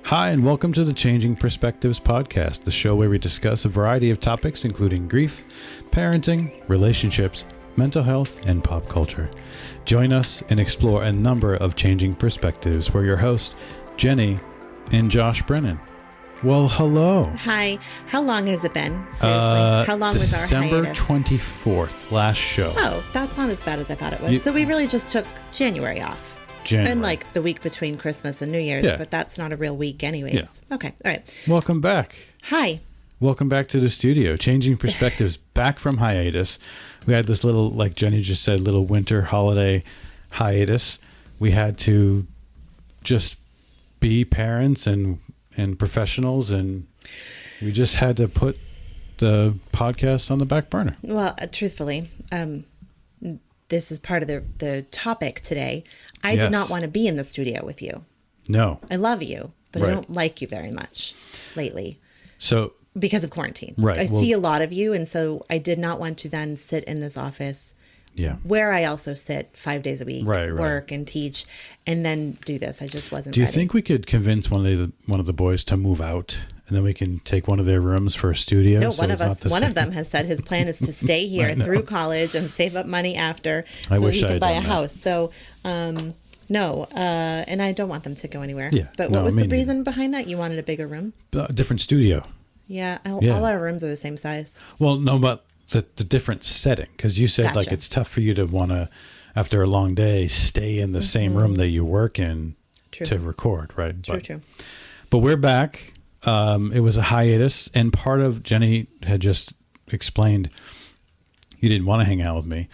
Hi, and welcome to the Changing Perspectives podcast, the show where we discuss a variety of topics including grief, parenting, relationships, mental health, and pop culture. Join us and explore a number of changing perspectives. We're your hosts, Jenni and Josh Brennan. Well, hello. Hi. How long has it been? Seriously. How long was our December hiatus? 24th, last show. Oh, that's not as bad as I thought it was. So we really just took January off. January. And like the week between Christmas and New Year's, Yeah. but that's not a real week anyways. Yeah. Okay. All right. Welcome back. Hi. Welcome back to the studio. Changing Perspectives, back from hiatus. We had this little, like Jenni just said, little winter holiday hiatus. We had to just be parents and professionals, and we just had to put the podcast on the back burner. Well, truthfully, this is part of the topic today. I Yes. did not want to be in the studio with you. No. I love you, but Right. I don't like you very much lately So, because of quarantine. Right. I Well- see a lot of you, and so I did not want to then sit in this office yeah. where I also sit 5 days a week, Right. work and teach, and then do this. I just wasn't Do you ready. think we could convince one of the boys to move out, and then we can take one of their rooms for a studio? No, so one it's of not us, the one same? of them has said his plan is to stay here know. through college and save up money after I so wish he I can had buy a done that. house. So, no, and I don't want them to go anywhere. Yeah, But no, what was me the neither. reason behind that? You wanted a bigger room? Different studio. Yeah, Yeah. all our rooms are the same size. Well, no, but the different setting, because you said like Gotcha. it's tough for you to want to, after a long day, stay in the same room that you work in True. to record, right? True. But we're back. It was a hiatus, and part of Jenni had just explained you didn't want to hang out with me,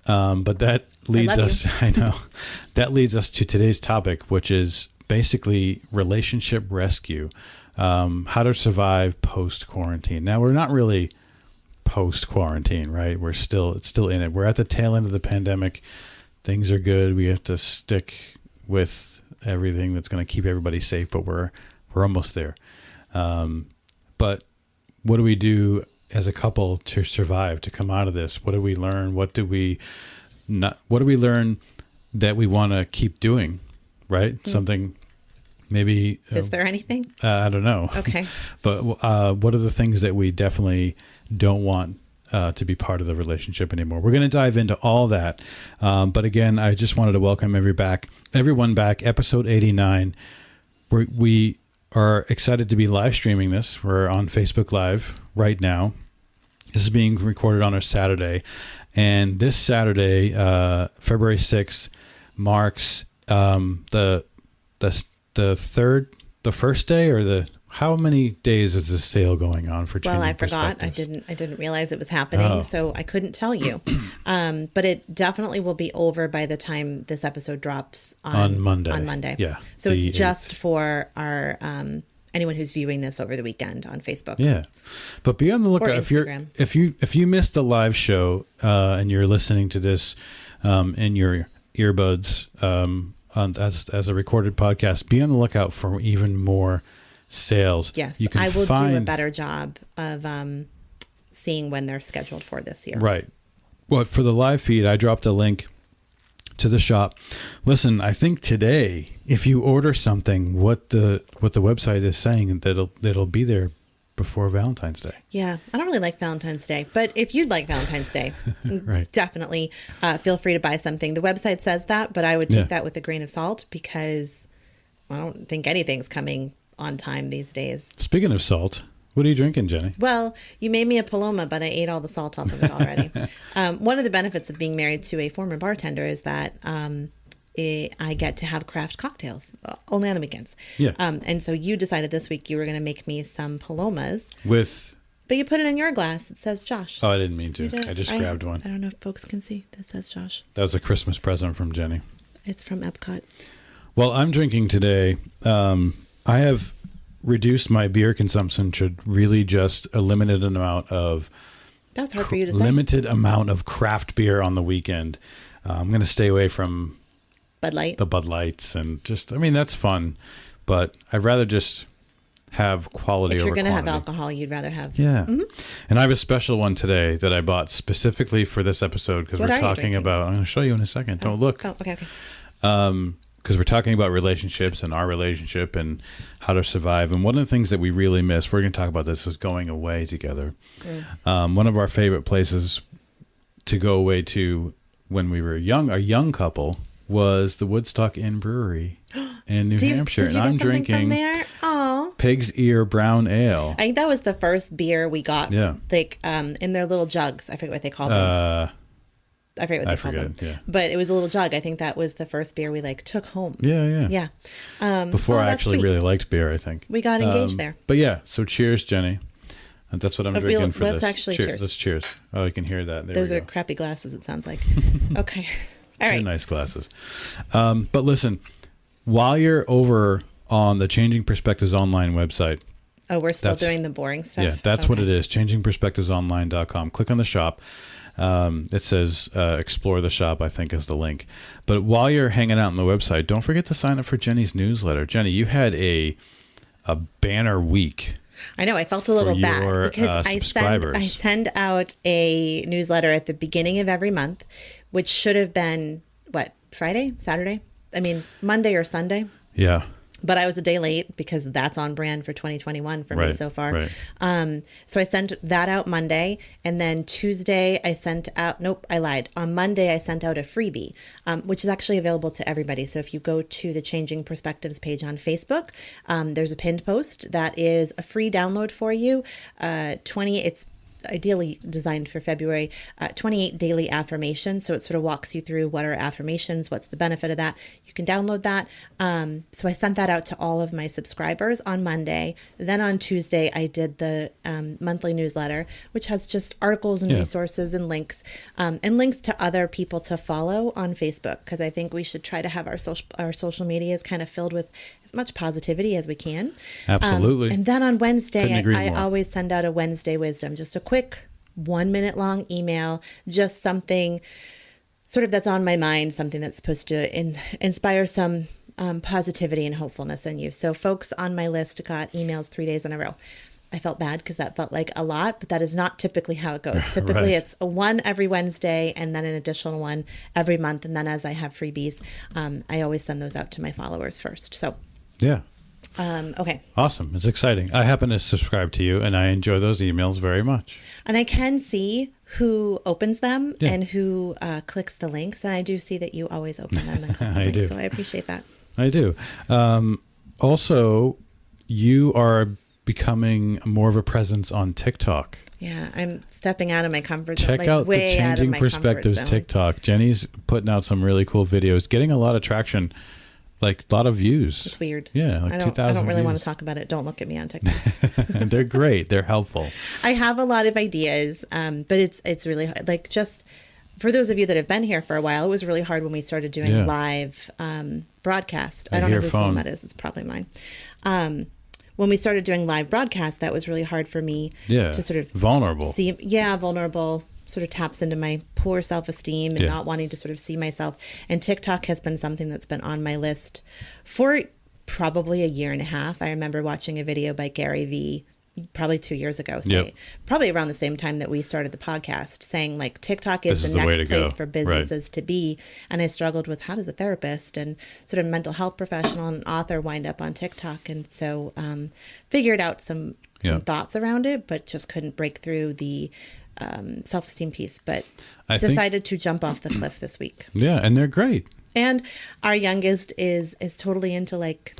but that leads love us. I know that leads us to today's topic, which is basically relationship rescue, how to survive post quarantine. Now we're not really post quarantine, right? It's still in it. We're at the tail end of the pandemic. Things are good. We have to stick with everything that's going to keep everybody safe, but we're almost there. But what do we do as a couple to survive, to come out of this? What do we learn? What do we learn that we want to keep doing? Right? Something maybe. Is there anything? I don't know. Okay. But what are the things that we definitely don't want to be part of the relationship anymore? We're going to dive into all that. But again, I just wanted to welcome everyone back. Episode 89. We are excited to be live streaming this. We're on Facebook Live right now. This is being recorded on a Saturday. And this Saturday, February 6th, marks the first day, or how many days is this sale going on for Changing Well, I forgot. I Perspectives? didn't realize it was happening, Oh. so I couldn't tell you. But it definitely will be over by the time this episode drops On Monday. On Monday. Yeah, So the it's 8th. just for our anyone who's viewing this over the weekend on Facebook. Yeah, but be on the lookout Instagram. if you missed the live show and you're listening to this in your earbuds as a recorded podcast. Be on the lookout for even more sales. Yes, you can I will do a find, better job of seeing when they're scheduled for this year. Right. Well, for the live feed, I dropped a link to the shop. Listen, I think today, if you order something, what the website is saying, that'll be there before Valentine's Day. Yeah, I don't really like Valentine's Day, but if you'd like Valentine's Day, Right. definitely feel free to buy something. The website says that, but I would take that with a grain of salt because I don't think anything's coming on time these days. Speaking of salt, what are you drinking, Jenni? Well, you made me a Paloma, but I ate all the salt off of it already. One of the benefits of being married to a former bartender is that I get to have craft cocktails only on the weekends. Yeah. And so you decided this week you were going to make me some Palomas, With but you put it in your glass. It says Josh. I didn't mean to. You did? I just grabbed one. I don't know if folks can see. That says Josh. That was a Christmas present from Jenni. It's from Epcot. Well, I'm drinking today. I have reduced my beer consumption to really just a limited amount of That's hard for you to say. limited amount of craft beer on the weekend. I'm going to stay away from Bud Light. the Bud Lights and that's fun, but I'd rather just have quality If over you're going to have quantity. alcohol, you'd rather have. Yeah. And I have a special one today that I bought specifically for this episode because What we're are you talking drinking? about, I'm going to show you in a second. Don't look. Oh, okay. because we're talking about relationships and our relationship and how to survive. And one of the things that we really miss, we're going to talk about this, is going away together. One of our favorite places to go away to when we were a young couple, was the Woodstock Inn Brewery in New Hampshire. Did you get something from there? Oh, Pig's Ear Brown Ale. I think that was the first beer we got. Yeah. Like in their little jugs. I forget what they called them. I forget what they called them. Yeah. But it was a little jug. I think that was the first beer we like took home. Yeah. Before I actually really liked beer, I think. We got engaged there. But yeah, so cheers, Jenny. And that's what I'm drinking for let's this. actually cheers. Let's cheers. Oh, you can hear that. Those are crappy glasses, it sounds like. Okay. All right. They're nice glasses. But listen, while you're over on the Changing Perspectives online website. Oh, we're still doing the boring stuff? Yeah, that's what it is. ChangingPerspectivesOnline.com. Click on the shop. It says explore the shop, I think, is the link. But while you're hanging out on the website, don't forget to sign up for Jenny's newsletter. Jenny, you had a banner week. I know. I felt a little bad because I send out a newsletter at the beginning of every month, which should have been Friday, Saturday? I mean, Monday or Sunday. Yeah. But I was a day late because that's on brand for 2021 for me so far. Right. So I sent that out Monday, and then Tuesday I sent out, nope, I lied. On Monday I sent out a freebie, which is actually available to everybody. So if you go to the Changing Perspectives page on Facebook, there's a pinned post that is a free download for you. It's ideally designed for February, 28 daily affirmations. So it sort of walks you through what are affirmations, what's the benefit of that. You can download that. So I sent that out to all of my subscribers on Monday. Then on Tuesday, I did the monthly newsletter, which has just articles and resources and links to other people to follow on Facebook, because I think we should try to have our social medias kind of filled with as much positivity as we can. Absolutely. And then on Wednesday, I always send out a Wednesday wisdom, just a quick 1 minute long email, just something sort of that's on my mind, something that's supposed to inspire some positivity and hopefulness in you. So folks on my list got emails 3 days in a row. I felt bad because that felt like a lot, but that is not typically how it goes. Typically it's a one every Wednesday and then an additional one every month. And then as I have freebies, I always send those out to my followers first. So yeah. Okay. Awesome. It's exciting. I happen to subscribe to you and I enjoy those emails very much. And I can see who opens them and who clicks the links. And I do see that you always open them and click the links. So I appreciate that. I do. Also, you are becoming more of a presence on TikTok. Yeah, I'm stepping out of my comfort zone. Check out the Changing Perspectives TikTok. Jenny's putting out some really cool videos, getting a lot of traction. Like a lot of views. It's weird. Yeah, like 2,000 I don't really views. want to talk about it. Don't look at me on TikTok. They're great. They're helpful. I have a lot of ideas, but it's really hard. Like, just for those of you that have been here for a while, it was really hard when we started doing live broadcast. I don't know whose phone that is. It's probably mine. When we started doing live broadcast, that was really hard for me to sort of vulnerable. Vulnerable. Sort of taps into my poor self-esteem and not wanting to sort of see myself. And TikTok has been something that's been on my list for probably a year and a half. I remember watching a video by Gary Vee probably 2 years ago, probably around the same time that we started the podcast, saying like TikTok is the next place for businesses to be. And I struggled with, how does a therapist and sort of mental health professional and author wind up on TikTok? And so figured out some thoughts around it, but just couldn't break through the self-esteem piece, but decided to jump off the cliff this week. Yeah, and they're great. And our youngest is totally into like,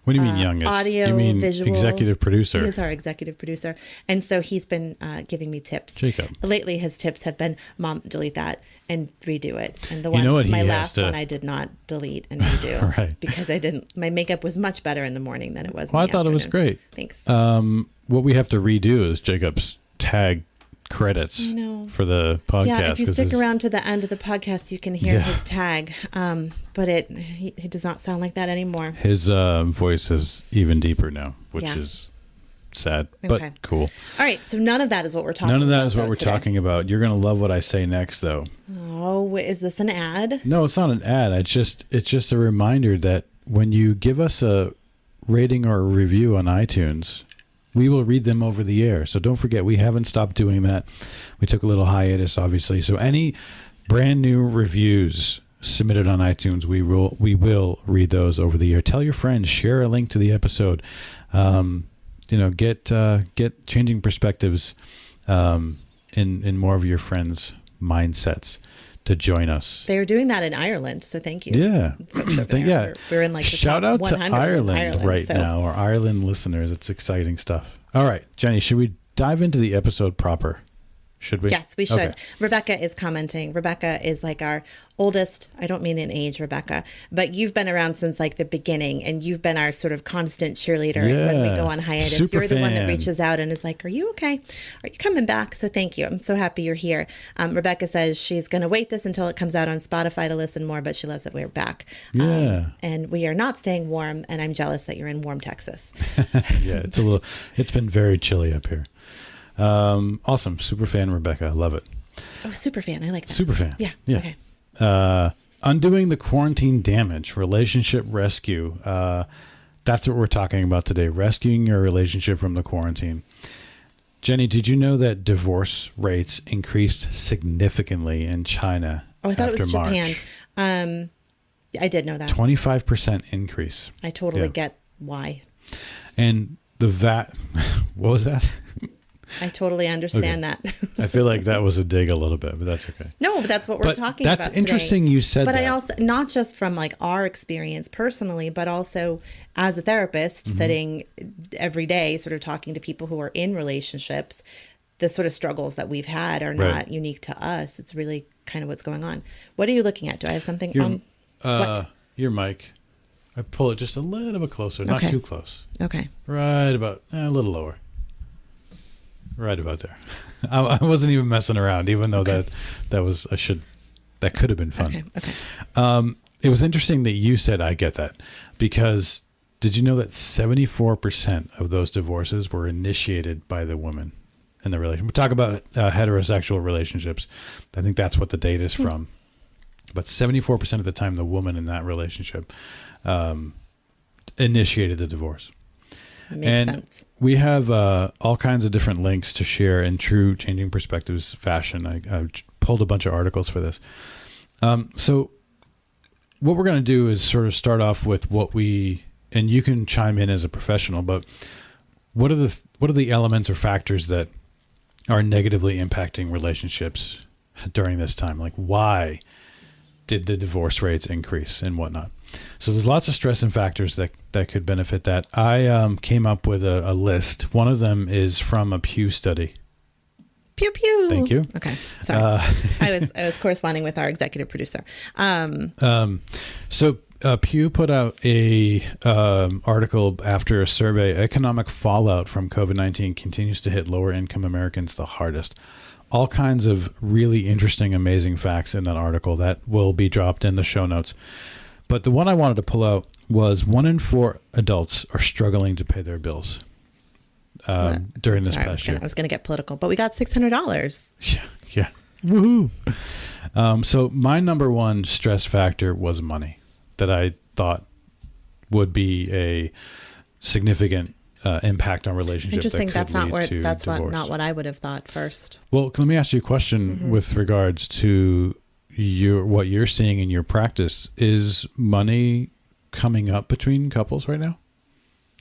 what do you mean youngest? Audio, you mean visual. Executive producer. He is our executive producer. And so he's been giving me tips. Jacob. Lately his tips have been, Mom, delete that and redo it. And the one, my last one I did not delete and redo because my makeup was much better in the morning than it was in the afternoon. It was great. Thanks. What we have to redo is Jacob's tag credits for the podcast. Yeah, if you stick around to the end of the podcast, you can hear his tag. But he does not sound like that anymore. His voice is even deeper now, which is sad, but cool. All right, so none of that is what we're talking about. None of that is what we're talking about. You're going to love what I say next, though. Oh, is this an ad? No, it's not an ad. It's just a reminder that when you give us a rating or a review on iTunes, we will read them over the air. So don't forget, we haven't stopped doing that. We took a little hiatus, obviously. So any brand new reviews submitted on iTunes, we will read those over the year. Tell your friends, share a link to the episode. Get changing perspectives in more of your friends' mindsets to join us. They are doing that in Ireland, so thank you. Yeah. Folks over there. We're in like the shout top out 100 to Ireland, in right now, or Ireland listeners. It's exciting stuff. All right, Jenny, should we dive into the episode proper? Should we? Yes, we should. Okay. Rebecca is commenting. Rebecca is like our oldest, I don't mean in age, Rebecca, but you've been around since like the beginning, and you've been our sort of constant cheerleader when we go on hiatus. Super you're the one that fan. reaches out and is like, are you okay? Are you coming back? So thank you. I'm so happy you're here. Rebecca says she's going to wait this until it comes out on Spotify to listen more, but she loves that we're back. Yeah. And we are not staying warm, and I'm jealous that you're in warm Texas. Yeah, it's been very chilly up here. Awesome. Super fan, Rebecca. Love it. Oh, super fan. I like that. Super fan. Yeah. Okay. Undoing the quarantine damage, relationship rescue. That's what we're talking about today. Rescuing your relationship from the quarantine. Jenny, did you know that divorce rates increased significantly in China? Oh, I thought it was after Japan. March? I did know that. 25% increase. I totally get why. And what was that? I totally understand that. I feel like that was a dig a little bit, but that's okay. No, but that's what we're talking about That's today. interesting you said that. But I also, not just from like our experience personally, but also as a therapist sitting every day, sort of talking to people who are in relationships, the sort of struggles that we've had are not unique to us. It's really kind of what's going on. What are you looking at? Do I have something on? What? Your mic. I pull it just a little bit closer, not too close. Okay. Right about, a little lower. Right about there. I wasn't even messing around, even though that could have been fun. Okay. It was interesting that you said I get that, because did you know that 74% of those divorces were initiated by the woman in the relationship? We talk about heterosexual relationships. I think that's what the data is from. But 74% of the time, the woman in that relationship initiated the divorce. Makes sense. We have all kinds of different links to share in true Changing Perspectives fashion. I pulled a bunch of articles for this. So what we're going to do is sort of start off with and you can chime in as a professional, but what are the elements or factors that are negatively impacting relationships during this time? Like, why did the divorce rates increase and whatnot? So there's lots of stress and factors that could benefit that. I came up with a list. One of them is from a Pew study. Pew pew. Thank you. Okay, sorry. I was corresponding with our executive producer. So Pew put out a article after a survey. Economic fallout from COVID-19 continues to hit lower income Americans the hardest. All kinds of really interesting, amazing facts in that article that will be dropped in the show notes. But the one I wanted to pull out was 1 in 4 adults are struggling to pay their bills during this past year. I was going to get political, but we got $600. Yeah. Woohoo. So my number one stress factor was money, that I thought would be a significant impact on relationships. Interesting. That's not what I would have thought first. Well, let me ask you a question with regards to what you're seeing in your practice. Is money coming up between couples right now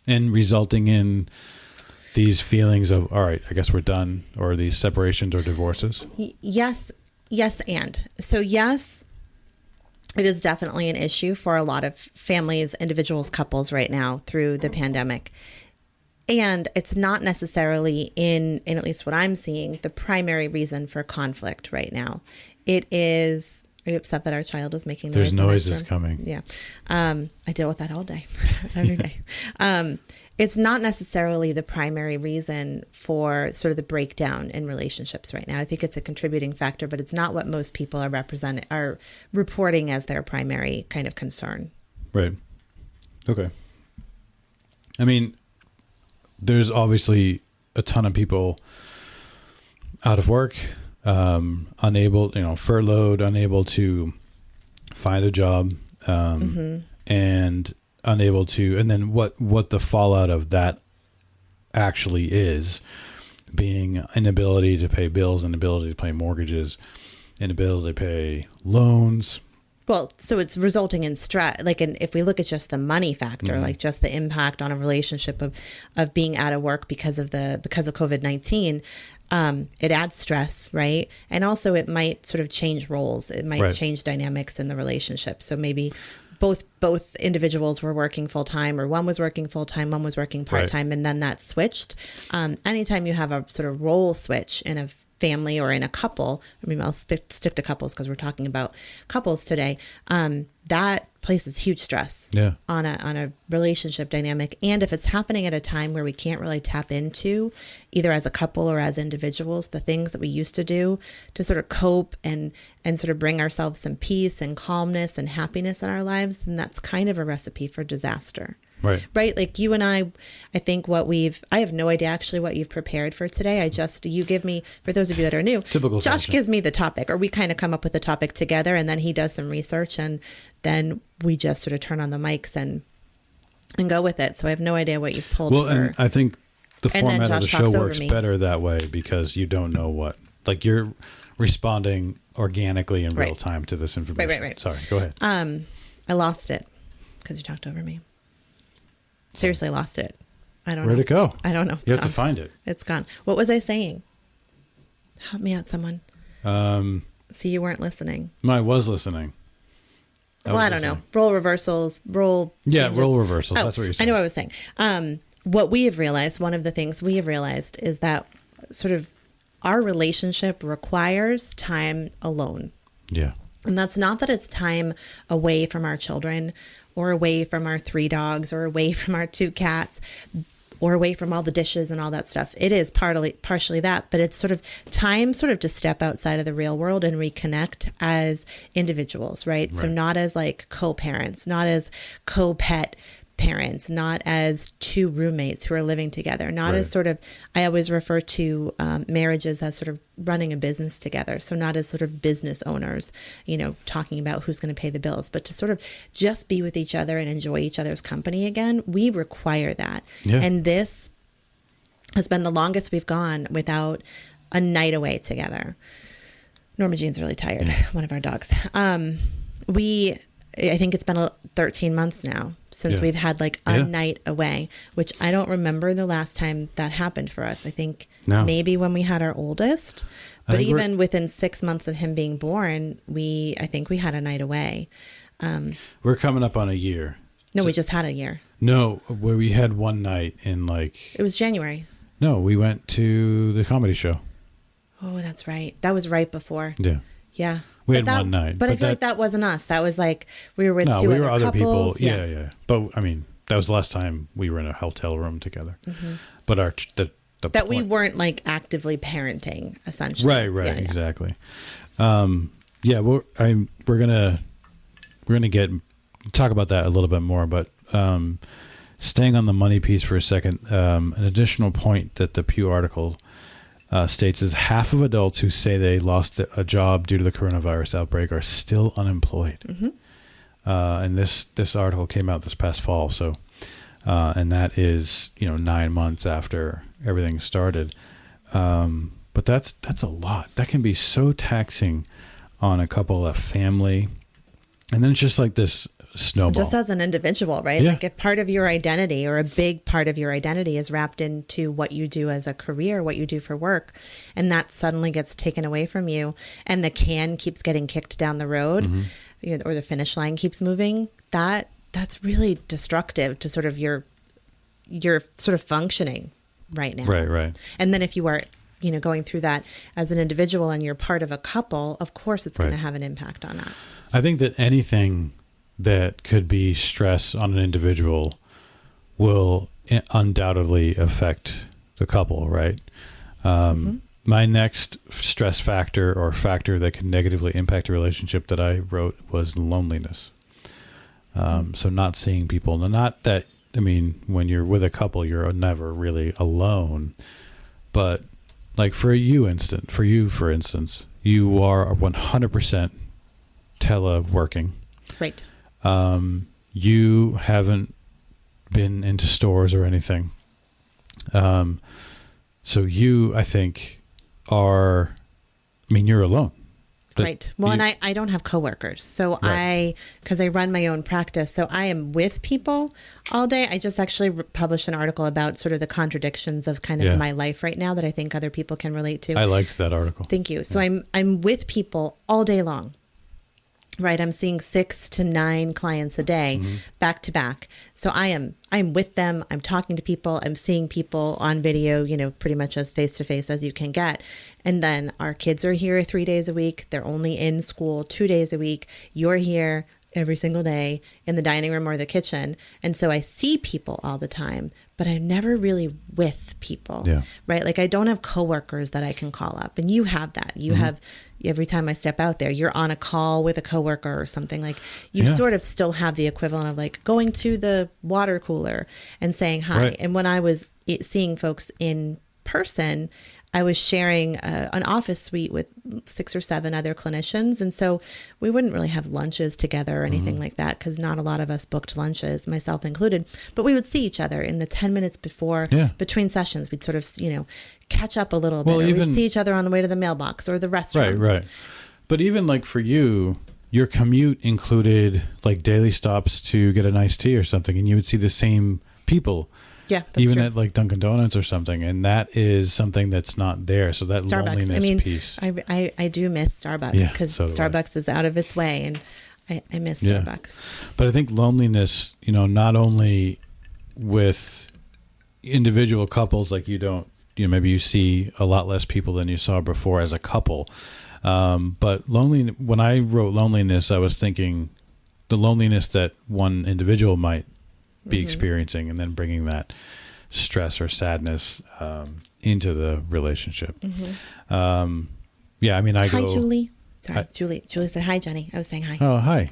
and resulting in these feelings of, all right, I guess we're done, or these separations or divorces? Yes. And so, yes, it is definitely an issue for a lot of families, individuals, couples right now through the pandemic. And it's not necessarily in at least what I'm seeing, the primary reason for conflict right now. It is, are you upset that our child is making noise? There's noises coming. Yeah. I deal with that all day, every day. It's not necessarily the primary reason for sort of the breakdown in relationships right now. I think it's a contributing factor, but it's not what most people are reporting as their primary kind of concern. Right. Okay. I mean, there's obviously a ton of people out of work, unable, furloughed, unable to find a job, and unable to, and then what the fallout of that actually is, being inability to pay bills, inability to pay mortgages, inability to pay loans, Well, so it's resulting in stress. Like, if we look at just the money factor, like just the impact on a relationship of being out of work because of COVID-19, it adds stress, right? And also it might sort of change roles. It might change dynamics in the relationship. So maybe both individuals were working full time, or one was working full time, one was working part time, and then that switched. Anytime you have a sort of role switch in a family or in a couple, I mean, I'll stick to couples because we're talking about couples today. That places huge stress on a relationship dynamic. And if it's happening at a time where we can't really tap into, either as a couple or as individuals, the things that we used to do to sort of cope and sort of bring ourselves some peace and calmness and happiness in our lives, then that's kind of a recipe for disaster. Right. Like you and I think I have no idea actually what you've prepared for today. You give me, for those of you that are new, typical Josh fashion. gives me the topic, or we kind of come up with the topic together, and then he does some research, and then we just sort of turn on the mics and go with it. So I have no idea what you've pulled. And I think the format of the Josh show works better that way because you don't know like you're responding organically in real time to this information. Right. Sorry, go ahead. I lost it because you talked over me. Seriously, lost it. I don't know. Where'd it go? I don't know. You have to find it. It's gone. What was I saying? Help me out, someone. See, you weren't listening. No, I was listening. I don't know. Role reversals, role changes. Role reversals. That's what you're saying. I know what I was saying. What we have realized, one of the things we have realized is that sort of our relationship requires time alone. Yeah. And that's not that it's time away from our children or away from our 3 dogs or away from our 2 cats or away from all the dishes and all that stuff. It is partially that, but it's sort of time to step outside of the real world and reconnect as individuals, right? So not as like co-parents, not as co-pet parents, not as 2 roommates who are living together, not as sort of, I always refer to marriages as sort of running a business together. So not as sort of business owners, talking about who's going to pay the bills, but to sort of just be with each other and enjoy each other's company again. We require that. Yeah. And this has been the longest we've gone without a night away together. Norma Jean's really tired, one of our dogs. I think it's been 13 months now since we've had like a night away, which I don't remember the last time that happened for us. I think maybe when we had our oldest, but even within 6 months of him being born, I think we had a night away. We're coming up on a year. No, we just had a year. No, where we had one night in it was January. No, we went to the comedy show. Oh, that's right. That was right before. Yeah. Yeah. We had one night. But I feel like that wasn't us. That was like we were with 2 other couples. People. Yeah. But I mean, that was the last time we were in a hotel room together. Mm-hmm. But we weren't like actively parenting, essentially. Right. Yeah, exactly. We're gonna talk about that a little bit more. But staying on the money piece for a second, an additional point that the Pew article states is half of adults who say they lost a job due to the coronavirus outbreak are still unemployed. Mm-hmm. And this article came out this past fall. So, and that is, 9 months after everything started. But that's a lot. That can be so taxing on a couple, a family. And then it's just like this snowball. Just as an individual, right? Yeah. Like if part of your identity or a big part of your identity is wrapped into what you do as a career, what you do for work, and that suddenly gets taken away from you and the can keeps getting kicked down the road, mm-hmm. Or the finish line keeps moving, that's really destructive to sort of your sort of functioning right now. Right. And then if you are going through that as an individual and you're part of a couple, of course it's going to have an impact on that. I think that anything that could be stress on an individual will undoubtedly affect the couple, right? Mm-hmm. My next stress factor or factor that can negatively impact a relationship that I wrote was loneliness. So not seeing people, not that, when you're with a couple, you're never really alone, but like for you, for instance, you are 100% teleworking. Right. You haven't been into stores or anything. So you, I think, you're alone. Right. Well, and I don't have coworkers. So Right. because I run my own practice, so I am with people all day. I just actually published an article about sort of the contradictions of kind of my life right now that I think other people can relate to. I liked that article. Thank you. So I'm with people all day long. Right. I'm seeing 6 to 9 clients a day, back to back. So I'm with them. I'm talking to people. I'm seeing people on video, pretty much as face to face as you can get. And then our kids are here 3 days a week. They're only in school 2 days a week. You're here every single day in the dining room or the kitchen. And so I see people all the time, but I'm never really with people, right? Like I don't have coworkers that I can call up, and you have that. You have, every time I step out there, you're on a call with a coworker or something. Like you sort of still have the equivalent of like going to the water cooler and saying hi. Right. And when I was seeing folks in person, I was sharing an office suite with 6 or 7 other clinicians. And so we wouldn't really have lunches together or anything like that, because not a lot of us booked lunches, myself included. But we would see each other in the 10 minutes between sessions. We'd sort of, catch up a little bit. Or we'd see each other on the way to the mailbox or the restaurant. Right. But even like for you, your commute included like daily stops to get an iced tea or something, and you would see the same people. Yeah, that's even true. at like Dunkin' Donuts or something, and that is something that's not there. So that Starbucks. loneliness piece. I do miss Starbucks, because Starbucks is out of its way, and I miss Starbucks. But I think loneliness, not only with individual couples, like maybe you see a lot less people than you saw before as a couple. But when I wrote loneliness, I was thinking the loneliness that one individual might be experiencing, and then bringing that stress or sadness into the relationship. I mean, I Hi, go. Julie. Sorry, Julie. Julie said hi, Jenny. I was saying hi. Oh, hi.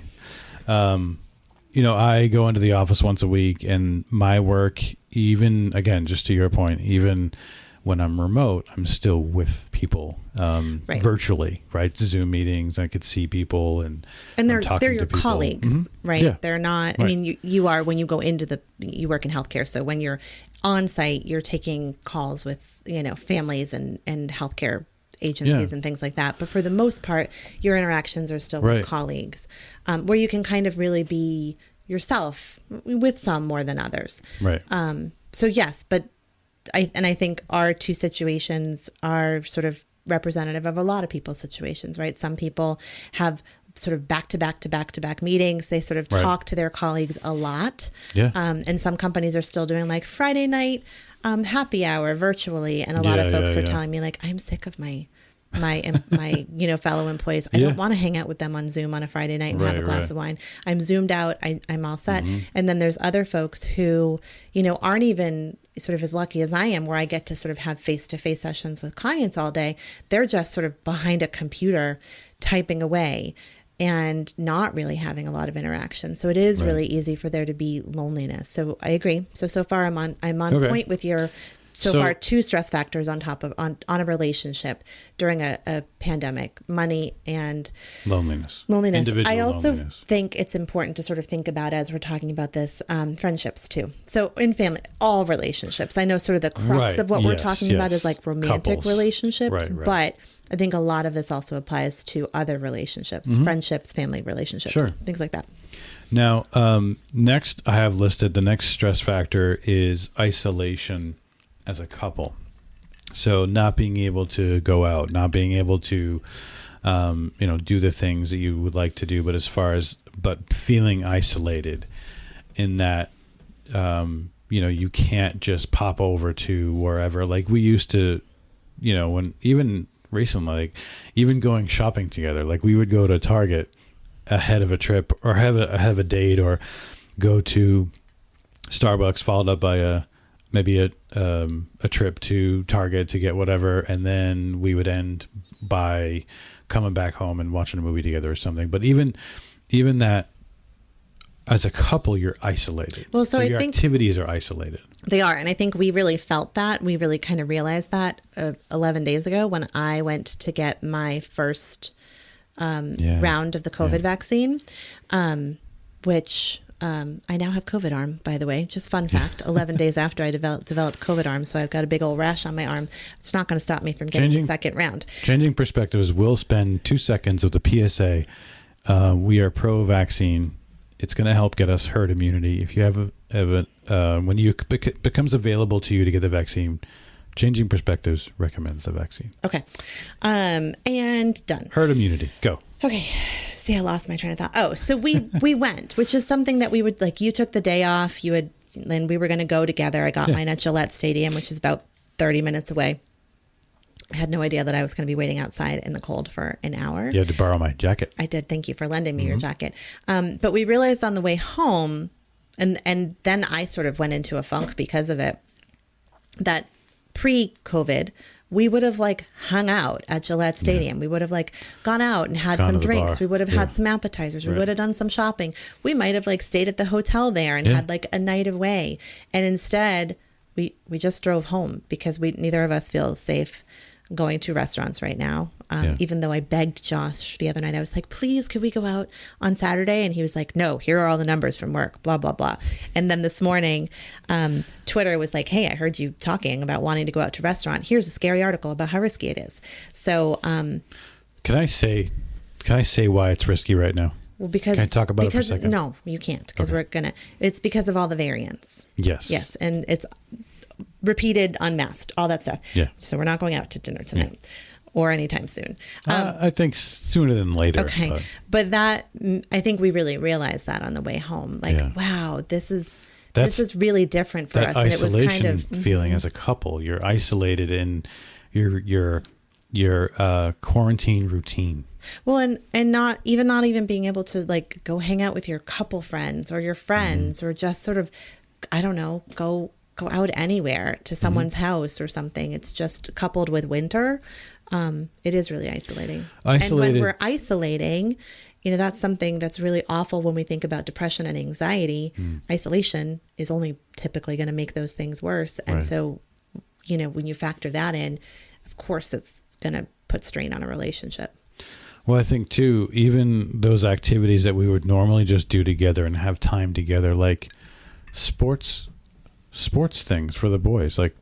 I go into the office once a week, and my work, even again, just to your point, even when I'm remote, I'm still with people virtually, right? Zoom meetings, I could see people, and they're talking your to people. colleagues, right? Yeah. They're not. Right. I mean, you are when you go into you work in healthcare, so when you're on site, you're taking calls with families and healthcare agencies and things like that. But for the most part, your interactions are still with colleagues, where you can kind of really be yourself, with some more than others. Right. So yes, but I think our two situations are sort of representative of a lot of people's situations, right? Some people have sort of back-to-back meetings. They sort of talk to their colleagues a lot. Yeah. And some companies are still doing like Friday night happy hour virtually. And a lot of folks are telling me like, I'm sick of my fellow employees. I don't want to hang out with them on Zoom on a Friday night and have a glass of wine. I'm zoomed out. I'm all set. And then there's other folks who, aren't even sort of as lucky as I am, where I get to sort of have face-to-face sessions with clients all day. They're just sort of behind a computer typing away and not really having a lot of interaction. So it is really easy for there to be loneliness. So I agree. So far I'm on point with your so far 2 stress factors on top of on a relationship during a pandemic: money and loneliness. Individual I also loneliness. think it's important to sort of think about, as we're talking about this, friendships too. So in family, all relationships. I know sort of the crux of what we're talking about is like romantic relationships, but I think a lot of this also applies to other relationships, friendships, family relationships, things like that. Now, next I have listed, the next stress factor is isolation as a couple. So not being able to go out, not being able to, do the things that you would like to do, but feeling isolated in that, you can't just pop over to wherever. Like we used to, when even recently, like even going shopping together, like we would go to Target ahead of a trip or ahead of a date, or go to Starbucks followed up by maybe a trip to Target to get whatever, and then we would end by coming back home and watching a movie together or something. But even that, as a couple, you're isolated. Well, so I your think activities are isolated. They are, and I think we really felt that. We really kind of realized that 11 days ago when I went to get my first round of the COVID vaccine, which I now have COVID arm, by the way. Just fun fact, 11 days after I developed COVID arm, so I've got a big old rash on my arm. It's not going to stop me from getting the second round. Changing perspectives, we'll spend 2 seconds with the PSA. We are pro-vaccine. It's going to help get us herd immunity. If you when it becomes available to you to get the vaccine, Changing Perspectives recommends the vaccine. Okay. And done. Herd immunity. Go. Okay. See, I lost my train of thought. Oh, so we went, which is something that we would, like, you took the day off, and we were going to go together. I got mine at Gillette Stadium, which is about 30 minutes away. I had no idea that I was going to be waiting outside in the cold for an hour. You had to borrow my jacket. I did. Thank you for lending me your jacket. But we realized on the way home, and then I sort of went into a funk because of it, that pre-COVID, we would have like hung out at Gillette Stadium. We would have like gone out and had some drinks. We would have had some appetizers. We would have done some shopping. We might have like stayed at the hotel there and had like a night away. And instead, we just drove home because neither of us feel safe going to restaurants right now. Even though I begged Josh the other night, I was like, please, could we go out on Saturday? And he was like, no, here are all the numbers from work, blah, blah, blah. And then this morning, Twitter was like, hey, I heard you talking about wanting to go out to a restaurant. Here's a scary article about how risky it is. So can I say why it's risky right now? Well, because can I talk about it for a second? No, you can't, because it's because of all the variants. Yes. And it's repeated, unmasked, all that stuff. Yeah. So we're not going out to dinner tonight. Or anytime soon. I think sooner than later. Okay. But that, I think we really realized that on the way home. Like, wow, this is really different for us. And it was kind of feeling as a couple. You're isolated in your quarantine routine. Well, and not even being able to like go hang out with your couple friends or your friends or just sort of, I don't know, go out anywhere to someone's house or something. It's just coupled with winter. It is really isolating. And when we're isolating, that's something that's really awful when we think about depression and anxiety. Isolation is only typically going to make those things worse. And so, when you factor that in, of course, it's going to put strain on a relationship. Well, I think too, even those activities that we would normally just do together and have time together, like sports things for the boys, like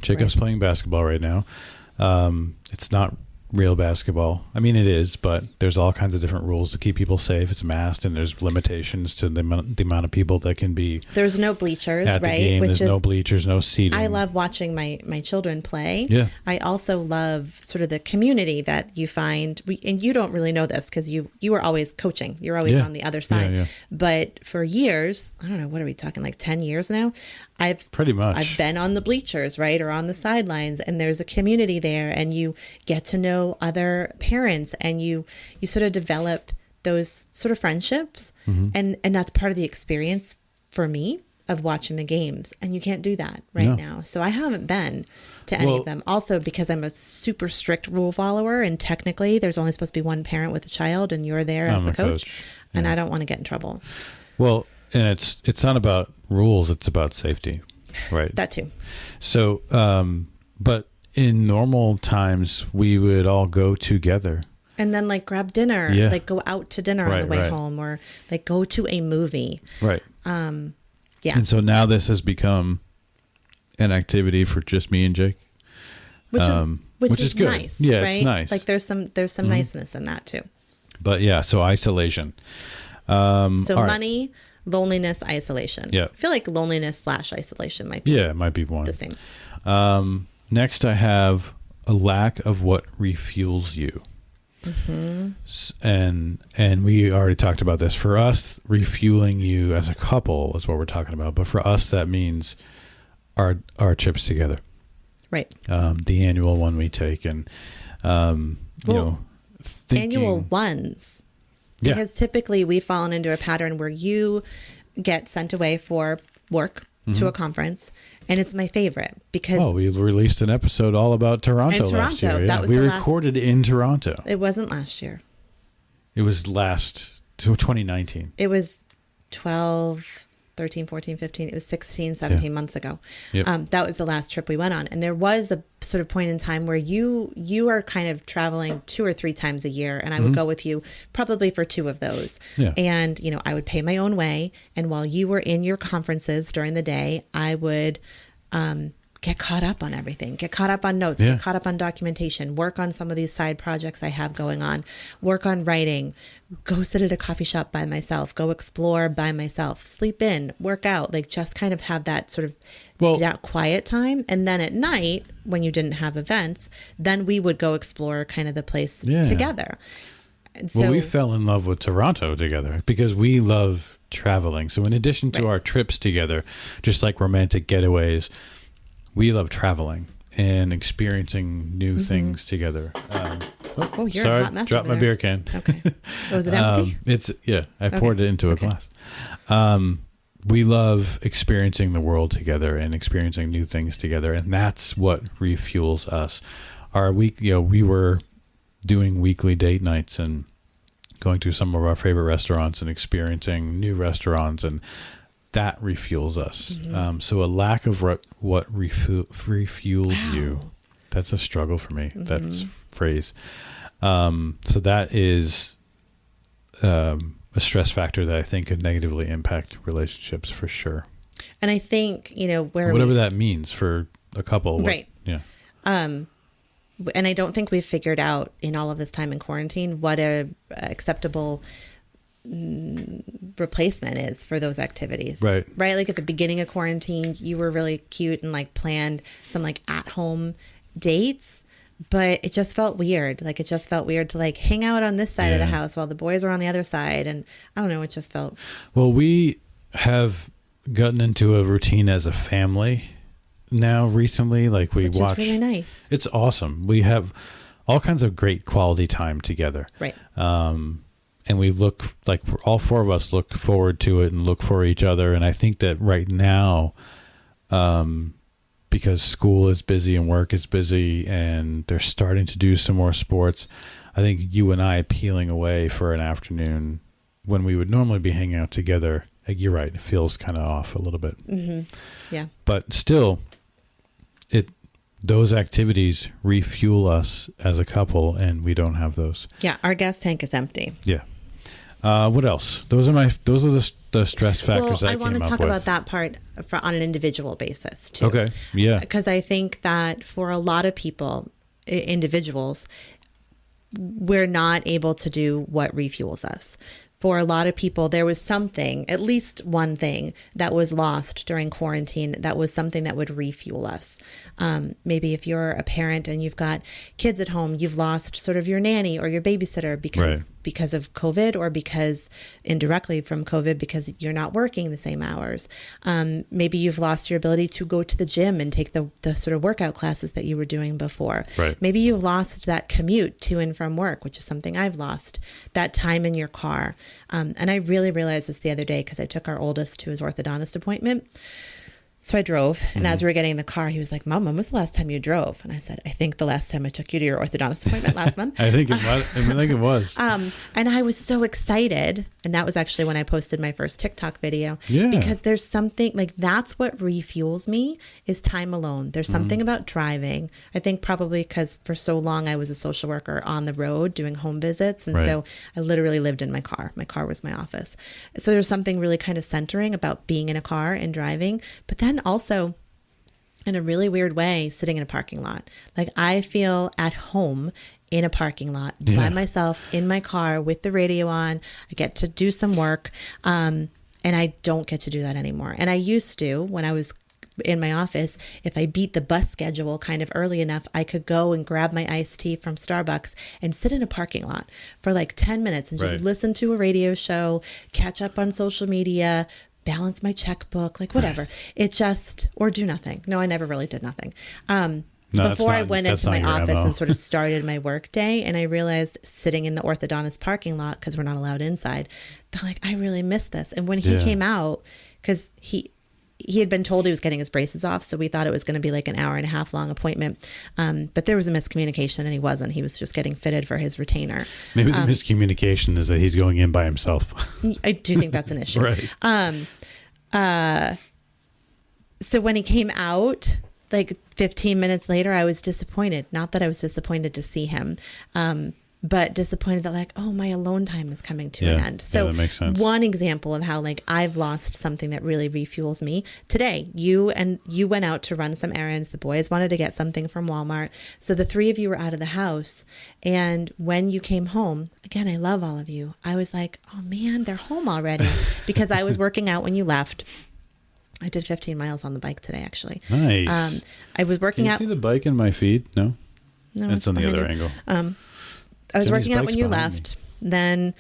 Jacob's playing basketball right now. It's not real basketball. I mean, it is, but there's all kinds of different rules to keep people safe. It's masked, and there's limitations to the amount of people that can be. There's no bleachers, at the right? game. There's no bleachers, no seating. I love watching my children play. Yeah. I also love sort of the community that you find, and you don't really know this because you were always coaching. You're always on the other side. Yeah. But for years, I don't know, what are we talking, like 10 years now? I've been on the bleachers, right, or on the sidelines, and there's a community there, and you get to know other parents, and you sort of develop those sort of friendships, and that's part of the experience for me of watching the games, and you can't do that now. So I haven't been to any of them. Also, because I'm a super strict rule follower, and technically there's only supposed to be one parent with a child, and you're there as the coach. And I don't want to get in trouble. Well, and it's not about rules, it's about safety, right? That too. So, but in normal times, we would all go together. And then like grab dinner, like go out to dinner on the way home, or like go to a movie. Right. Yeah. And so now this has become an activity for just me and Jake. Which is good. Nice. Yeah, right? It's nice. Like there's some niceness in that too. But yeah, so isolation. Money, loneliness, isolation. Yeah. I feel like loneliness / isolation might be it might be one. The same. Next, I have a lack of what refuels you. And we already talked about this. For us, refueling you as a couple is what we're talking about. But for us, that means our trips together. Right. The annual one we take, and annual ones. Because typically we've fallen into a pattern where you get sent away for work to a conference, and it's my favorite because we released an episode all about Toronto last year. That was we recorded in Toronto. It wasn't last year. It was 2019. It was 13 13, 14, 15, it was 16, 17 months ago. Yep. That was the last trip we went on. And there was a sort of point in time where you are kind of traveling 2 or 3 times a year. And I would go with you probably for 2 of those. Yeah. And, you know, I would pay my own way. And while you were in your conferences during the day, I would, get caught up on everything, get caught up on notes, get caught up on documentation, work on some of these side projects I have going on, work on writing, go sit at a coffee shop by myself, go explore by myself, sleep in, work out, like just kind of have that sort of that quiet time. And then at night, when you didn't have events, then we would go explore kind of the place together. And so, well, we fell in love with Toronto together because we love traveling. So in addition to our trips together, just like romantic getaways, we love traveling and experiencing new things together. You're sorry, a hot mess. dropped my beer can. Okay. Was it empty? I poured it into a glass. We love experiencing the world together and experiencing new things together, and that's what refuels us. Our week, we were doing weekly date nights and going to some of our favorite restaurants and experiencing new restaurants, and that refuels us. So a lack of what refuels you, that's a struggle for me, that phrase. So that is a stress factor that I think could negatively impact relationships for sure. And I think, whatever that means for a couple. Right. Yeah. And I don't think we've figured out in all of this time in quarantine what a acceptable replacement is for those activities. Right. Like at the beginning of quarantine, you were really cute and like planned some like at home dates, but it just felt weird. Like it just felt weird to like hang out on this side of the house while the boys are on the other side. And I don't know, it just felt. Well, we have gotten into a routine as a family now recently. Like we watch. Which is really nice. It's awesome. We have all kinds of great quality time together. Right. And we look like all 4 of us look forward to it and look for each other. And I think that right now, because school is busy and work is busy and they're starting to do some more sports, I think you and I peeling away for an afternoon when we would normally be hanging out together, like you're right, it feels kind of off a little bit. Yeah. But still, those activities refuel us as a couple, and we don't have those. Yeah, our gas tank is empty. Yeah. What else? Those are the stress factors I want to talk about that part on an individual basis too. Okay. Yeah. Because I think that for a lot of people, individuals, we're not able to do what refuels us. For a lot of people, there was something, at least one thing, that was lost during quarantine that was something that would refuel us. Maybe if you're a parent and you've got kids at home, you've lost sort of your nanny or your babysitter because of COVID, or because indirectly from COVID because you're not working the same hours. Maybe you've lost your ability to go to the gym and take the sort of workout classes that you were doing before. Right. Maybe you've lost that commute to and from work, which is something I've lost, that time in your car. And I really realized this the other day because I took our oldest to his orthodontist appointment. So I drove, and as we were getting in the car, he was like, Mom, when was the last time you drove? And I said, I think the last time I took you to your orthodontist appointment last month. I think it was. And I was so excited. And that was actually when I posted my first TikTok video. Yeah. Because there's something like, that's what refuels me is time alone. There's something about driving. I think probably because for so long I was a social worker on the road doing home visits. And so I literally lived in my car. My car was my office. So there's something really kind of centering about being in a car and driving. But then also, in a really weird way, sitting in a parking lot. Like I feel at home in a parking lot by myself in my car with the radio on. I get to do some work, and I don't get to do that anymore. And I used to, when I was in my office, if I beat the bus schedule kind of early enough, I could go and grab my iced tea from Starbucks and sit in a parking lot for like 10 minutes and just listen to a radio show, catch up on social media, balance my checkbook, like whatever. It just, or do nothing. No, I never really did nothing. Before I went into my office and sort of started my work day, and I realized sitting in the orthodontist parking lot, because we're not allowed inside, that like, I really miss this. And when he came out, because he had been told he was getting his braces off, so we thought it was going to be like an hour and a half long appointment. But there was a miscommunication, and he wasn't. He was just getting fitted for his retainer. Maybe the miscommunication is that he's going in by himself. I do think that's an issue. Right. So when he came out, like 15 minutes later, I was disappointed. Not that I was disappointed to see him, but disappointed that like, oh, my alone time is coming to an end. So that makes sense. One example of how like I've lost something that really refuels me. Today, you went out to run some errands. The boys wanted to get something from Walmart. So the three of you were out of the house. And when you came home, again, I love all of you. I was like, oh man, they're home already, because I was working out when you left. I did 15 miles on the bike today, actually. Nice. I was working out. Can you see the bike in my feed? No? No, it's on the other angle. I was Jenny's working out when you bike's behind left, then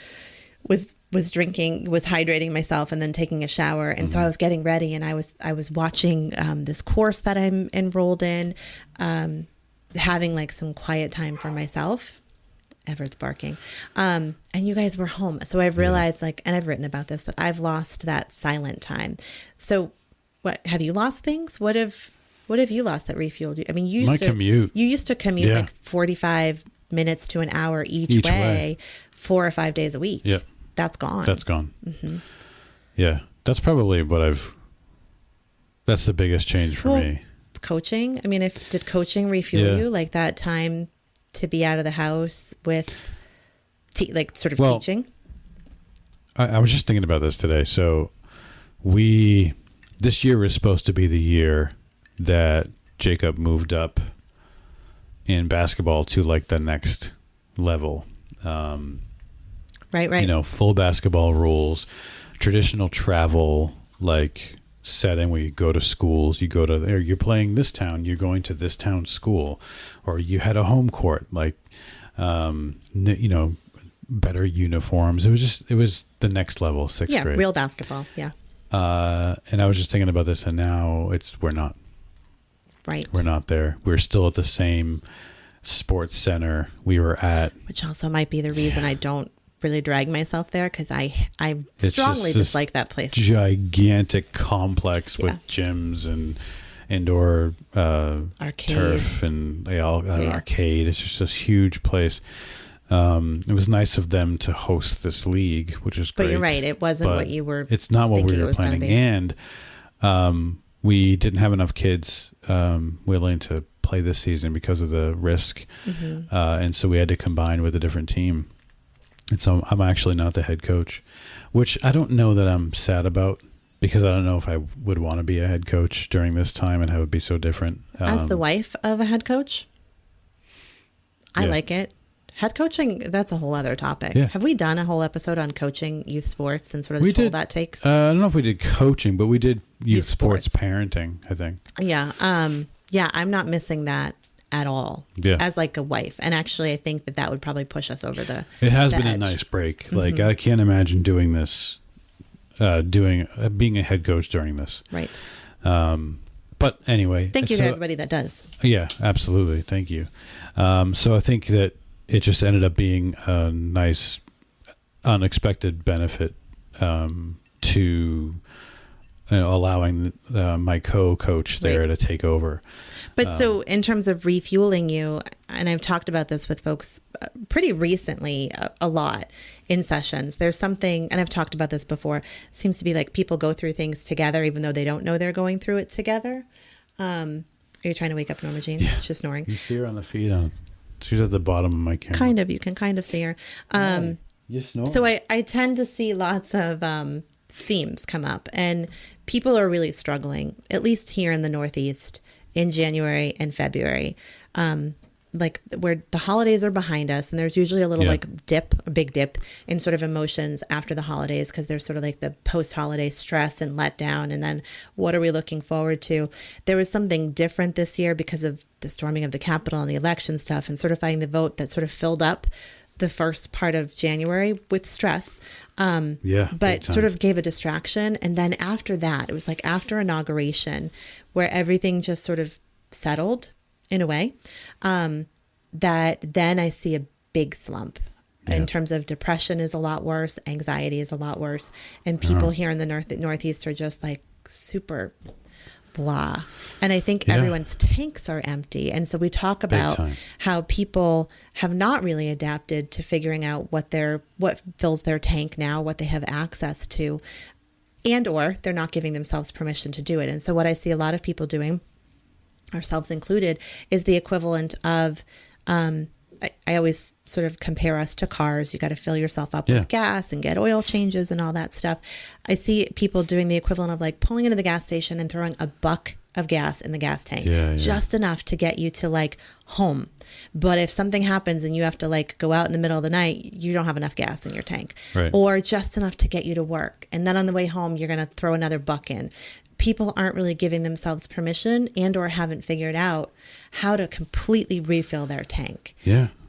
was hydrating myself, and then taking a shower. And so I was getting ready, and I was watching this course that I'm enrolled in, having like some quiet time for myself. Everett's barking. And you guys were home. So I've realized like, and I've written about this, that I've lost that silent time. So what, have you lost things? What have you lost that refueled you? I mean, you used to commute like 45 minutes to an hour each way 4 or 5 days a week. Yeah. That's gone. Mm-hmm. Yeah. That's probably that's the biggest change for me. Coaching. I mean, did coaching refuel you, like that time to be out of the house with teaching? I was just thinking about this today. So this year was supposed to be the year that Jacob moved up in basketball to like the next level. Right. You know, full basketball rules, traditional travel, like setting where you go to schools, you're playing this town, you're going to this town school, or you had a home court, like, you know, better uniforms. It was the next level, sixth grade. Yeah, real basketball. Yeah. And I was just thinking about this, and now we're not. Right. We're not there. We're still at the same sports center we were at. Which also might be the reason I don't really drag myself there, because I strongly dislike that place. Gigantic complex with gyms and indoor turf and an arcade. It's just this huge place. It was nice of them to host this league, which is great. But you're right. It wasn't what you were. It's not what we were planning. And we didn't have enough kids willing to play this season because of the risk. Mm-hmm. And so we had to combine with a different team. And so I'm actually not the head coach, which I don't know that I'm sad about, because I don't know if I would want to be a head coach during this time and how it would be so different. As the wife of a head coach, I like it. Head coaching, that's a whole other topic. Yeah. Have we done a whole episode on coaching youth sports and sort of the toll that takes? I don't know if we did coaching, but we did youth sports parenting, I think. Yeah. I'm not missing that at all as like a wife. And actually, I think that would probably push us over the It has the been edge. A nice break. Mm-hmm. Like, I can't imagine doing this, being a head coach during this. Right. But anyway. Thank you to everybody that does. Yeah, absolutely. Thank you. So I think that it just ended up being a nice, unexpected benefit to allowing my co-coach there to take over. But so in terms of refueling you, and I've talked about this with folks pretty recently a lot in sessions, there's something, and I've talked about this before, seems to be like people go through things together even though they don't know they're going through it together. Are you trying to wake up Norma Jean? Yeah. She's snoring. You see her on the feed. She's at the bottom of my camera. You can kind of see her. You snore. So I tend to see lots of themes come up, and people are really struggling, at least here in the Northeast, in January and February, like where the holidays are behind us, and there's usually a little a big dip in sort of emotions after the holidays, because there's sort of like the post-holiday stress and letdown, and then what are we looking forward to? There was something different this year because of the storming of the Capitol and the election stuff and certifying the vote that sort of filled up the first part of January with stress, but sort of gave a distraction. And then after that, it was like after inauguration, where everything just sort of settled in a way, that then I see a big slump in terms of depression is a lot worse. Anxiety is a lot worse. And people here in the Northeast are just like super blah. And I think everyone's tanks are empty. And so we talk about how people have not really adapted to figuring out what fills their tank now, what they have access to. and or they're not giving themselves permission to do it. And so what I see a lot of people doing, ourselves included, is the equivalent of, I always sort of compare us to cars. You got to fill yourself up with gas and get oil changes and all that stuff. I see people doing the equivalent of like pulling into the gas station and throwing a buck of gas in the gas tank, just enough to get you to like home. But if something happens and you have to like go out in the middle of the night, you don't have enough gas in your tank, or just enough to get you to work. And then on the way home, you're going to throw another buck in. People aren't really giving themselves permission and or haven't figured out how to completely refill their tank.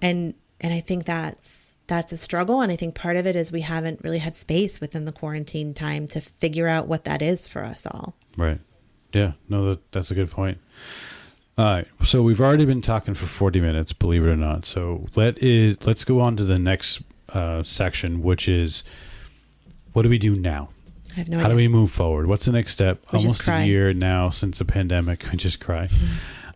And I think that's a struggle. And I think part of it is we haven't really had space within the quarantine time to figure out what that is for us all. Right. Yeah. No, that's a good point. All right. So we've already been talking for 40 minutes, believe it or not. So let's go on to the next section, which is, what do we do now? I have no idea. How do we move forward? What's the next step? We Almost a year now since the pandemic. We just cry.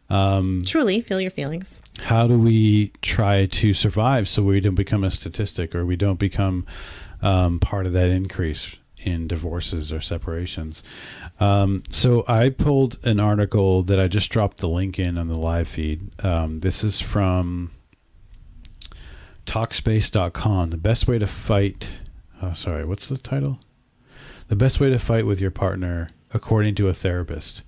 Truly feel your feelings. How do we try to survive so we don't become a statistic, or we don't become part of that increase in divorces or separations? So I pulled an article that I just dropped the link in on the live feed. This is from Talkspace.com. The best way to fight. Oh, sorry. What's the title? The best way to fight with your partner, according to a therapist.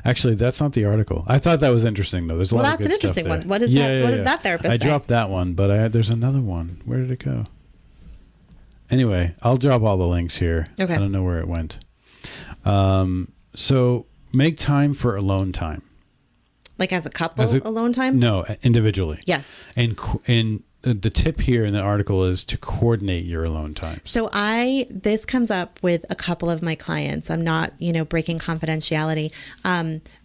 Actually, that's not the article. I thought that was interesting, though. There's a lot of good stuff. That's an interesting there. one. What is that? What does that therapist say? I dropped that one, but there's another one. Where did it go? Anyway, I'll drop all the links here. Okay. I don't know where it went. So make time for alone time. Like as a couple, alone time? No, individually. Yes. And the tip here in the article is to coordinate your alone time. So this comes up with a couple of my clients. I'm not, breaking confidentiality,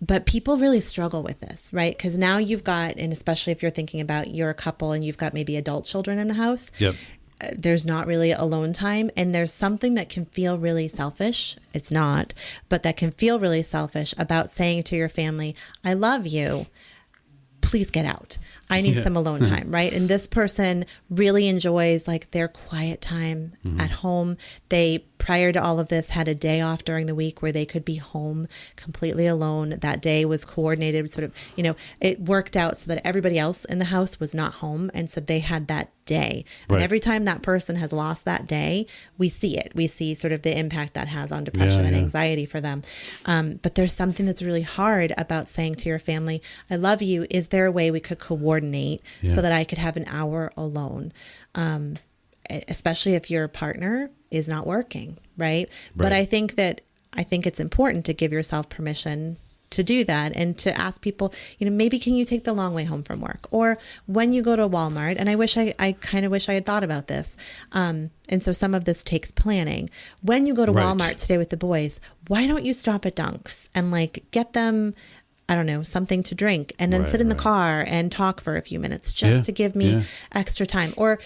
but people really struggle with this, right? Because now you've got, and especially if you're thinking about you're a couple and you've got maybe adult children in the house. Yep. There's not really alone time, and there's something that can feel really selfish. It's not, but that can feel really selfish about saying to your family, I love you. Please get out. I need some alone time, right? And this person really enjoys like their quiet time at home. They, prior to all of this, had a day off during the week where they could be home completely alone. That day was coordinated, sort of, it worked out so that everybody else in the house was not home. And so they had that day. And every time that person has lost that day, we see it. We see sort of the impact that has on depression and anxiety for them. But there's something that's really hard about saying to your family, I love you. Is there a way we could coordinate so that I could have an hour alone? Especially if your partner is not working, right? But I think it's important to give yourself permission to do that and to ask people, maybe can you take the long way home from work? Or when you go to Walmart, and I kind of wish I had thought about this. And so some of this takes planning. When you go to Walmart today with the boys, why don't you stop at Dunks and like get them, I don't know, something to drink, and then sit in the car and talk for a few minutes just to give me extra time, or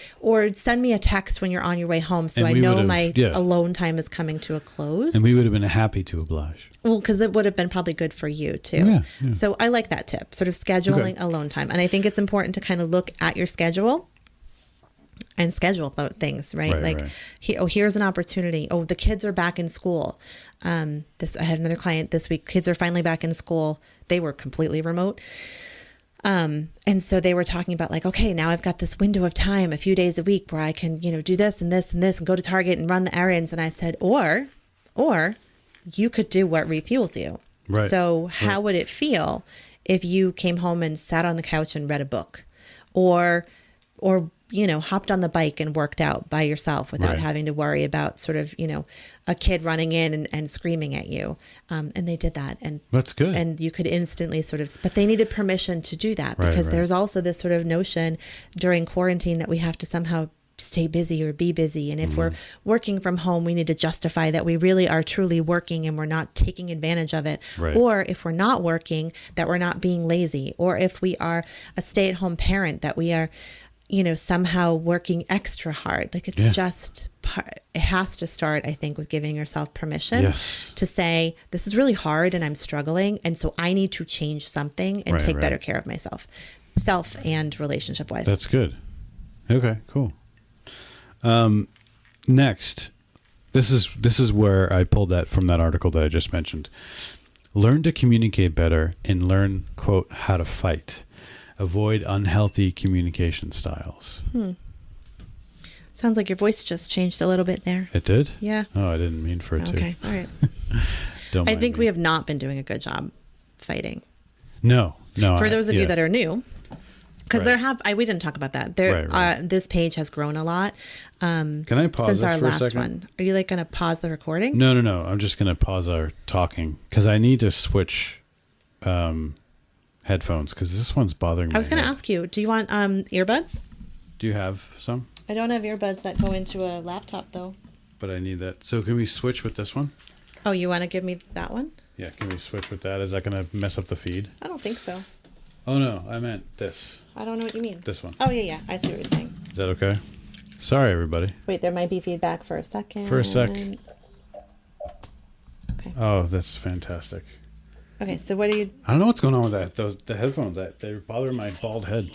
send me a text when you're on your way home so I know my alone time is coming to a close. And we would have been happy to oblige. Well, because it would have been probably good for you too. Yeah. So I like that tip, sort of scheduling alone time. And I think it's important to kind of look at your schedule and schedule things, right? Here's an opportunity. Oh, the kids are back in school. I had another client this week. Kids are finally back in school. They were completely remote. And so they were talking about like, okay, now I've got this window of time, a few days a week where I can, do this and this and this and go to Target and run the errands. And I said, or you could do what refuels you. Right. So how would it feel if you came home and sat on the couch and read a book, or hopped on the bike and worked out by yourself without having to worry about sort of, a kid running in and screaming at you. And they did that. And that's good. And you could instantly but they needed permission to do that because there's also this sort of notion during quarantine that we have to somehow stay busy or be busy. And if we're working from home, we need to justify that we really are truly working and we're not taking advantage of it. Or if we're not working, that we're not being lazy. Or if we are a stay-at-home parent, that we are somehow working extra hard. Like it's just, it has to start, I think, with giving yourself permission to say, this is really hard and I'm struggling. And so I need to change something and take better care of myself, self and relationship wise. That's good. Okay, cool. Next, This is where I pulled that from that article that I just mentioned. Learn to communicate better and learn, quote, how to fight. Avoid unhealthy communication styles. Sounds like your voice just changed a little bit there. It did? Yeah. Oh, I didn't mean for it to. Okay, all right. Don't I mind think me. we have not been doing a good job fighting. No. For those of you that are new, because Right. we didn't talk about that. Right. This page has grown a lot. Can I pause since this our for a last second? one? Are you like going to pause the recording? No. I'm just going to pause our talking because I need to switch headphones because this one's bothering me. I was going to ask you, do you want earbuds? Do you have some? I don't have earbuds that go into a laptop though. But I need that. So can we switch with this one? Oh, you want to give me that one? Yeah, can we switch with that? Is that going to mess up the feed? I don't think so. Oh, no, I meant this. I don't know what you mean. This one. Oh, yeah. I see what you're saying. Is that okay? Sorry, everybody. Wait, there might be feedback for a second. For a sec. Okay. Oh, that's fantastic. Okay, so what are you... I don't know what's going on with that. The headphones, they're bothering my bald head.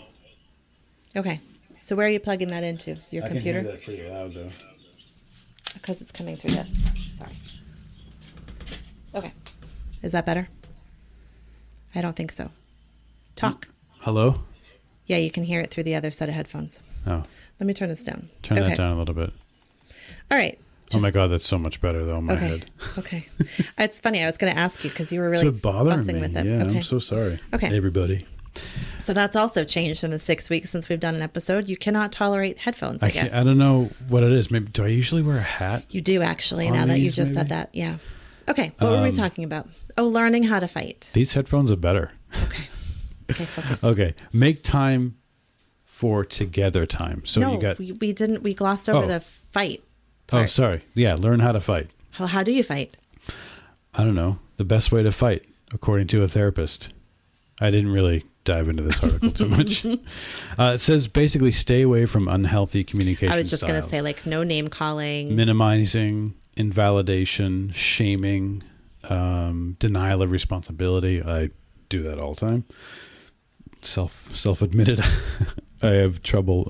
Okay, so where are you plugging that into? Your computer? I can hear that pretty loud, though. Because it's coming through this. Sorry. Okay. Is that better? I don't think so. Talk. Hello? Yeah, you can hear it through the other set of headphones. Oh. Let me turn this down. Turn that down a little bit. All right. Oh my God, that's so much better though in my head. Okay. It's funny. I was going to ask you because you were really bothering me with it. Yeah, okay. I'm so sorry. Okay. Everybody. So that's also changed in the 6 weeks since we've done an episode. You cannot tolerate headphones, I guess. I don't know what it is. Maybe do I usually wear a hat? You do actually, on now that you these, just said maybe? that. Yeah. Okay. What were we talking about? Oh, learning how to fight. These headphones are better. Okay. Okay, focus. Okay. Make time for together time. So no, you got we didn't. We glossed over the fight part. Oh, sorry. Yeah, learn how to fight. How do you fight? I don't know. The best way to fight, according to a therapist. I didn't really dive into this article too much. It says basically stay away from unhealthy communication I was just going to styles. say, like, no name calling. Minimizing, invalidation, shaming, denial of responsibility. I do that all the time. Self-admitted. I have trouble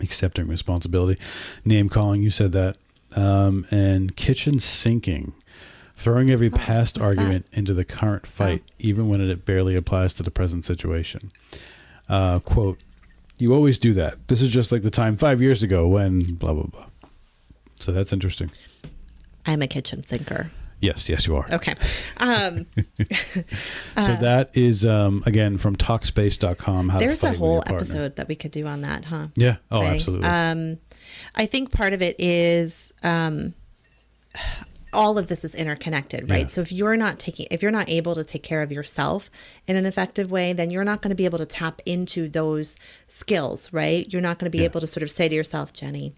accepting responsibility. Name calling, you said that. And kitchen sinking. Throwing every past what's argument into the current fight, even when it barely applies to the present situation. Quote, you always do that. This is just like the time 5 years ago when blah, blah, blah. So that's interesting. I'm a kitchen sinker. Yes, you are. Okay. So that is, again, from Talkspace.com. How There's to a fight whole with your partner. episode that we could do on that, huh? Yeah. Oh, Faye? absolutely. I think part of it is all of this is interconnected, right? Yeah. So if you're not able to take care of yourself in an effective way, then you're not going to be able to tap into those skills, right? You're not going to be able to sort of say to yourself, Jenny,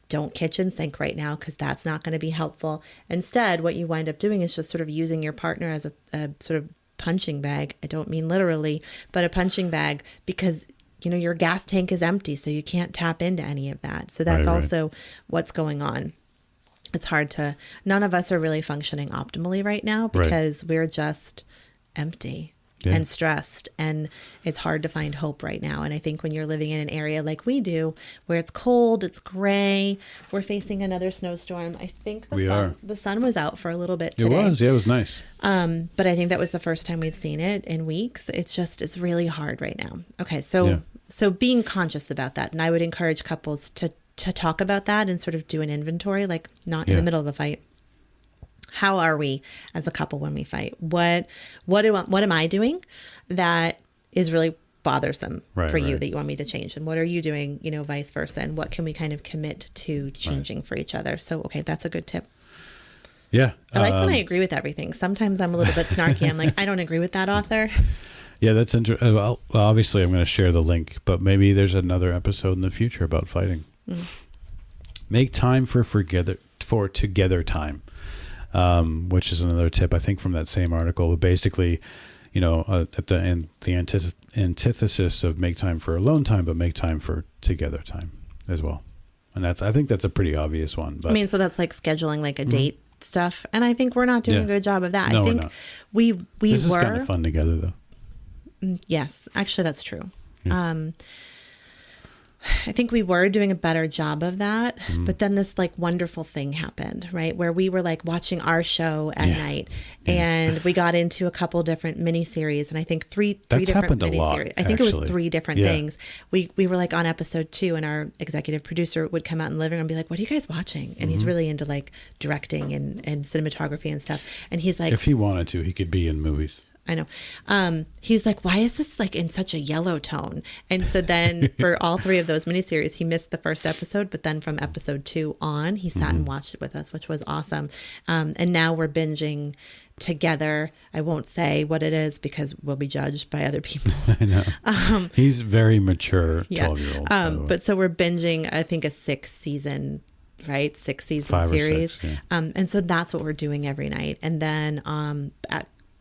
don't kitchen sink right now because that's not going to be helpful. Instead, what you wind up doing is just sort of using your partner as a sort of punching bag. I don't mean literally, but a punching bag because your gas tank is empty, so you can't tap into any of that. So that's Right. also what's going on. It's none of us are really functioning optimally right now because we're just empty and stressed, and it's hard to find hope right now. And I think when you're living in an area like we do, where it's cold, it's gray, we're facing another snowstorm. I think the sun was out for a little bit today. It was nice. But I think that was the first time we've seen it in weeks. It's really hard right now. Okay, so being conscious about that, and I would encourage couples to talk about that and sort of do an inventory, like not in the middle of a fight. How are we as a couple when we fight? What am I doing that is really bothersome for you that you want me to change? And what are you doing, vice versa? And what can we kind of commit to changing for each other? So, okay, that's a good tip. Yeah. I like when I agree with everything. Sometimes I'm a little bit snarky. I'm like, I don't agree with that author. Yeah, that's interesting. Well, obviously I'm going to share the link, but maybe there's another episode in the future about fighting. Make time for together time. Which is another tip, I think, from that same article. But basically, at the end, the antithesis of make time for alone time, but make time for together time as well. And I think that's a pretty obvious one. But, so that's like scheduling like a date stuff. And I think we're not doing a good job of that. No, I think we're not. This is were kind of fun together, though. Yes, actually, that's true. Yeah. I think we were doing a better job of that, but then this like wonderful thing happened, right? Where we were like watching our show at night, and we got into a couple different miniseries, and I think three different happened a lot, miniseries. I think it was actually. 3 different things. We were like on episode 2, and our executive producer would come out in the living room and be like, "What are you guys watching?" And he's really into like directing and cinematography and stuff. And he's like, if he wanted to, he could be in movies. I know. He was like, why is this like in such a yellow tone? And so then for all 3 of those miniseries, he missed the first episode, but then from episode 2 on, he sat and watched it with us, which was awesome. And now we're binging together. I won't say what it is because we'll be judged by other people. I know. He's very mature, 12-year-old. But so we're binging, I think, a 6-season, right? 6-season 5 or series. 6, yeah. And so that's what we're doing every night. And then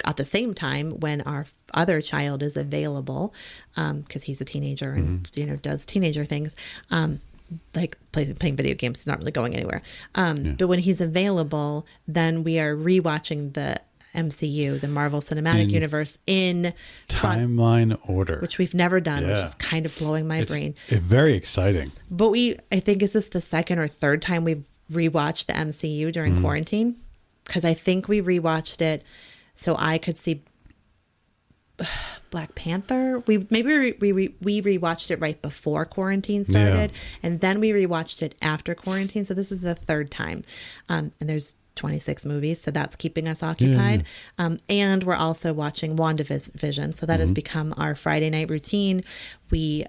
at the same time, when our other child is available, because he's a teenager and does teenager things, like playing video games, he's not really going anywhere. But when he's available, then we are rewatching the MCU, the Marvel Cinematic Universe, in timeline order, which we've never done, which is kind of blowing my brain. It's very exciting. But I think, is this the second or third time we've rewatched the MCU during quarantine? Because I think we rewatched it so I could see Black Panther. We rewatched it right before quarantine started, and then we rewatched it after quarantine. So this is the 3rd time, and there's 26 movies, so that's keeping us occupied. And we're also watching WandaVision, so that has become our Friday night routine. We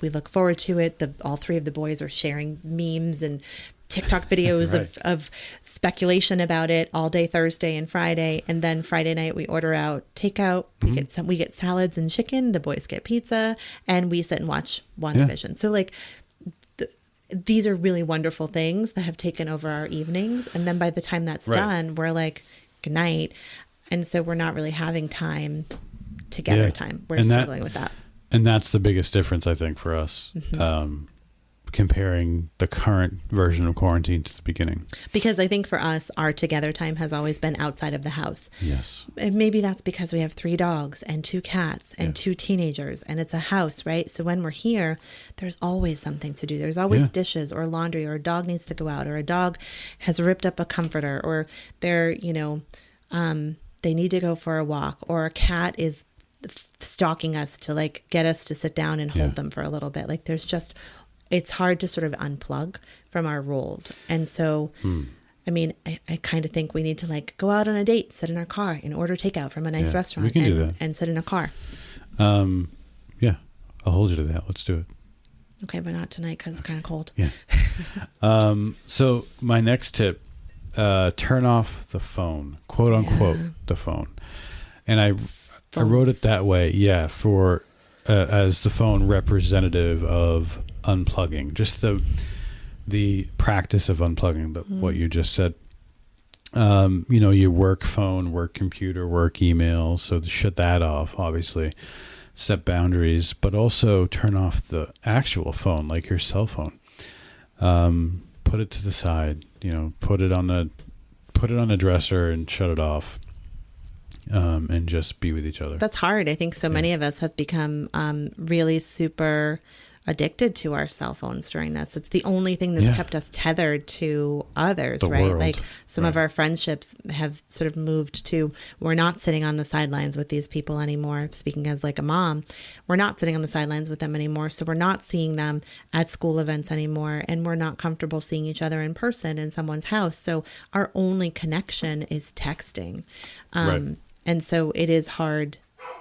look forward to it. All 3 of the boys are sharing memes and TikTok videos of speculation about it all day Thursday and Friday, and then Friday night we order out takeout. We get salads and chicken. The boys get pizza, and we sit and watch WandaVision. So like these are really wonderful things that have taken over our evenings, and then by the time that's done, we're like, good night. And so we're not really having time together. We're struggling with that. And that's the biggest difference, I think, for us. Comparing the current version of quarantine to the beginning. Because I think for us, our together time has always been outside of the house. Yes. And maybe that's because we have 3 dogs and 2 cats and 2 teenagers, and it's a house, right? So when we're here, there's always something to do. There's always dishes or laundry, or a dog needs to go out, or a dog has ripped up a comforter, or they're, they need to go for a walk, or a cat is stalking us to like get us to sit down and hold them for a little bit. Like it's hard to sort of unplug from our roles. And so, I mean, I kind of think we need to like go out on a date, sit in our car and order takeout from a nice restaurant, we can do that. And sit in a car. Yeah, I'll hold you to that. Let's do it. Okay, but not tonight because it's kind of cold. Yeah. So my next tip, turn off the phone, quote unquote, the phone. And I wrote it that way. Yeah. For, as the phone representative of unplugging, just the practice of unplugging, what you just said. Your work phone, work computer, work email. So shut that off, obviously. Set boundaries, but also turn off the actual phone, like your cell phone. Put it to the side. Put it on a dresser and shut it off. And just be with each other. That's hard. I think so many of us have become really super addicted to our cell phones during this. It's the only thing that's kept us tethered to others, the right? World. Like some of our friendships have sort of moved to, we're not sitting on the sidelines with these people anymore. Speaking as like a mom, we're not sitting on the sidelines with them anymore. So we're not seeing them at school events anymore, and we're not comfortable seeing each other in person in someone's house. So our only connection is texting. And so it is hard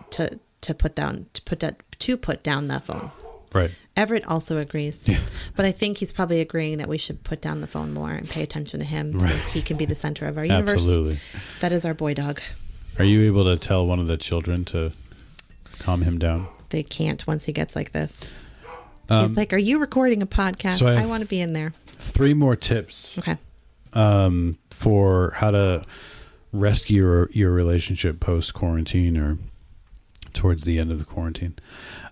to put down the phone. Right. Everett also agrees, but I think he's probably agreeing that we should put down the phone more and pay attention to him, so he can be the center of our universe. Absolutely. That is our boy dog. Are you able to tell one of the children to calm him down? They can't once he gets like this. He's like, "Are you recording a podcast? So I want to be in there." 3 more tips. Okay. For how to rescue your relationship post quarantine or towards the end of the quarantine.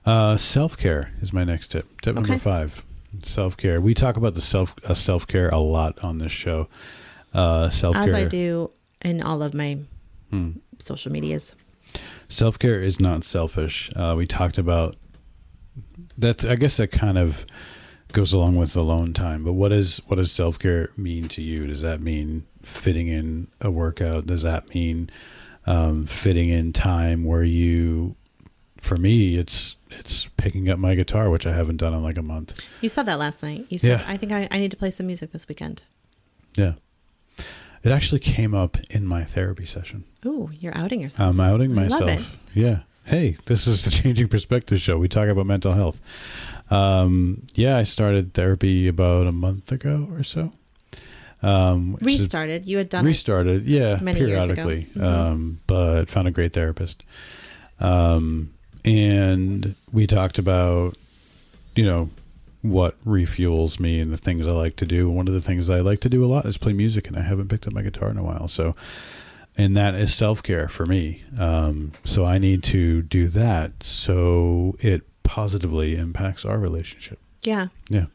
Self-care is my next tip. Tip number 5, self-care. We talk about the self-care a lot on this show. Self-care. As I do in all of my social medias. Self-care is not selfish. We talked about I guess that kind of goes along with alone time. But what does self-care mean to you? Does that mean fitting in a workout? Does that mean fitting in time where you, for me, it's picking up my guitar, which I haven't done in like a month. You said that last night. You said, Yeah. I think I need to play some music this weekend. Yeah. It actually came up in my therapy session. Ooh, you're outing yourself. I'm outing I myself. love it. Yeah. Hey, this is the Changing Perspective show. We talk about mental health. I started therapy about a month ago or so. Restarted. You had done restarted, yeah, many years ago. periodically. Mm-hmm. But found a great therapist. And we talked about, what refuels me and the things I like to do. One of the things I like to do a lot is play music, and I haven't picked up my guitar in a while. So, and that is self-care for me. So I need to do that so it positively impacts our relationship. Yeah. Yeah.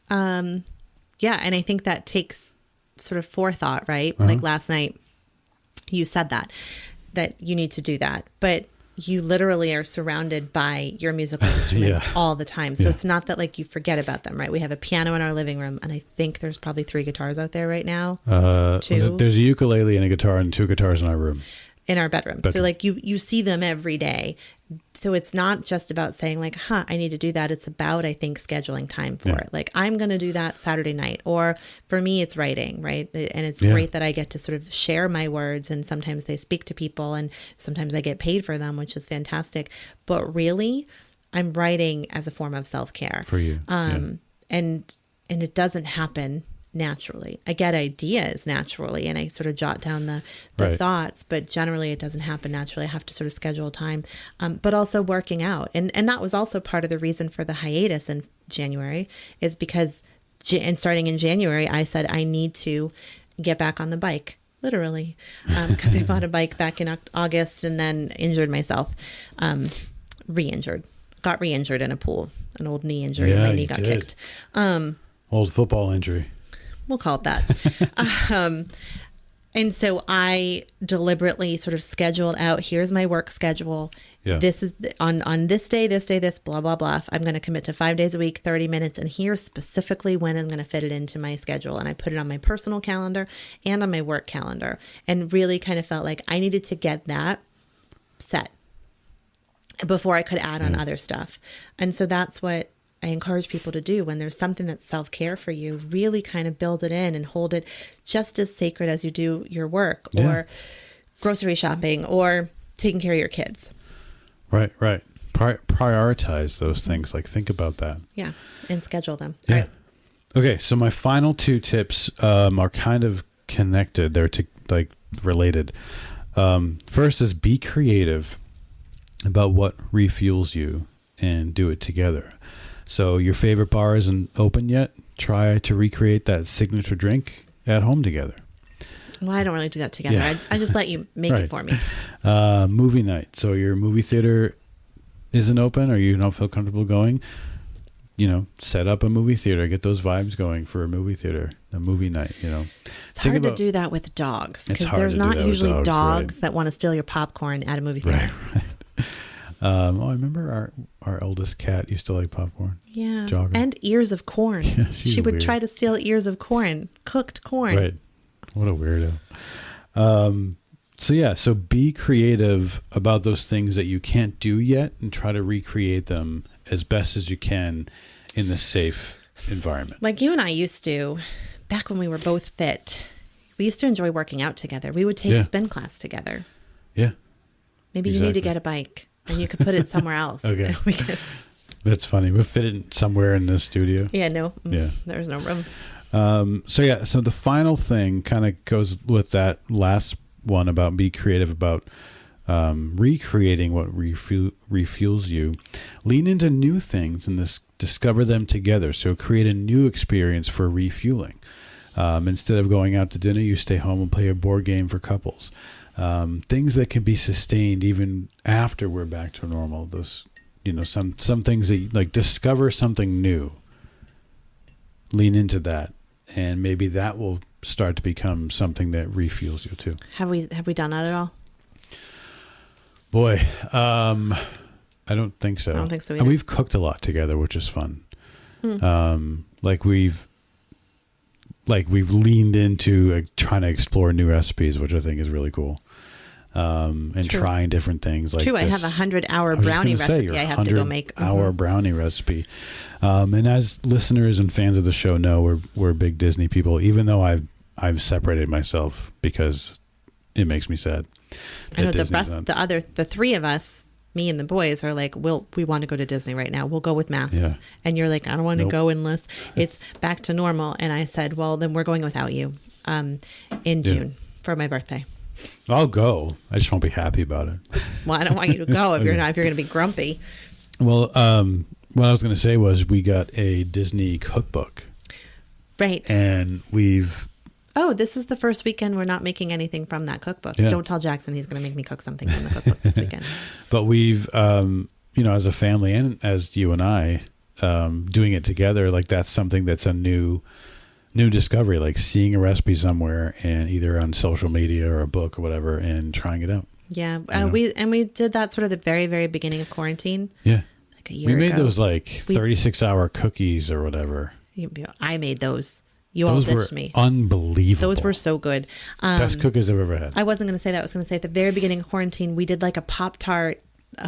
Yeah. And I think that takes sort of forethought, right? Uh-huh. Like last night you said that you need to do that, but you literally are surrounded by your musical instruments all the time. So it's not that like you forget about them, right? We have a piano in our living room, and I think there's probably 3 guitars out there right now. 2. There's a ukulele and a guitar and 2 guitars in our room. In our bedroom. So like you see them every day. So it's not just about saying like, I need to do that. It's about, I think, scheduling time for it. Like I'm going to do that Saturday night. Or for me, it's writing, right? And it's great that I get to sort of share my words, and sometimes they speak to people, and sometimes I get paid for them, which is fantastic. But really, I'm writing as a form of self-care. For you. And it doesn't happen naturally. I get ideas naturally, and I sort of jot down the thoughts, but generally it doesn't happen naturally. I have to sort of schedule time, but also working out. And that was also part of the reason for the hiatus in January, is because, and starting in January, I said, I need to get back on the bike, literally, because I bought a bike back in August and then injured myself, got re-injured in a pool, an old knee injury. My knee got kicked. Old football injury. We'll call it that. And so I deliberately sort of scheduled out, here's my work schedule. Yeah. This is on this day, this, blah, blah, blah. I'm going to commit to 5 days a week, 30 minutes. And here's specifically when I'm going to fit it into my schedule. And I put it on my personal calendar and on my work calendar, and really kind of felt like I needed to get that set before I could add on other stuff. And so that's what I encourage people to do when there's something that's self-care for you. Really kind of build it in and hold it just as sacred as you do your work or grocery shopping or taking care of your kids. Right. Prioritize those things. Like, think about that. Yeah, and schedule them. Yeah. All right. Okay, so my final 2 tips are kind of connected. They're related. First is be creative about what refuels you and do it together. So your favorite bar isn't open yet. Try to recreate that signature drink at home together. Well, I don't really do that together. Yeah. I just let you make it for me. Movie night. So your movie theater isn't open, or you don't feel comfortable going. Set up a movie theater. Get those vibes going for a movie theater, a movie night. It's hard to do that with dogs, because there's not usually dogs that want to steal your popcorn at a movie theater. Right. I remember our eldest cat used to like popcorn. Yeah. Jogger. And ears of corn. Yeah, she would try to steal ears of corn, cooked corn. Right. What a weirdo. So be creative about those things that you can't do yet, and try to recreate them as best as you can in the safe environment. Like you and I used to, back when we were both fit, we used to enjoy working out together. We would take spin class together. Yeah. Maybe you need to get a bike. And you could put it somewhere else. Okay. That's funny. We'll fit it somewhere in the studio. Yeah, no. Yeah. There's no room. So the final thing kind of goes with that last one about be creative about recreating what refuels you. Lean into new things and discover them together. So create a new experience for refueling. Instead of going out to dinner, you stay home and play a board game for couples. Things that can be sustained even after we're back to normal. Those, some things that like discover something new. Lean into that, and maybe that will start to become something that refuels you too. Have we done that at all? Boy, I I don't think so. I don't think so And either. we've cooked a lot together, which is fun. Like we've leaned into trying to explore new recipes, which I think is really cool. And True. trying different things like True, I have a 100-hour brownie recipe I have to go make. 100-hour brownie recipe. And as listeners and fans of the show know, we're big Disney people, even though I've separated myself because it makes me sad. I know the three of us, me and the boys, are like, we want to go to Disney right now. We'll go with masks. Yeah. And you're like, I don't want to go unless it's back to normal. And I said, well, then we're going without you in June for my birthday. I'll go. I just won't be happy about it. Well, I don't want you to go if you're going to be grumpy. Well, what I was going to say was we got a Disney cookbook. Right. And this is the first weekend we're not making anything from that cookbook. Yeah. Don't tell Jackson he's going to make me cook something from the cookbook this weekend. But we've, as a family and as you and I, doing it together, like that's something that's a new discovery, like seeing a recipe somewhere and either on social media or a book or whatever and trying it out. Yeah. We did that sort of the very, very beginning of quarantine. Yeah. Like a year ago. We made those 36-hour cookies or whatever. I made those. You those all were ditched me. Unbelievable. Those were so good. Best cookies I've ever had. I wasn't going to say that. I was going to say at the very beginning of quarantine, we did like a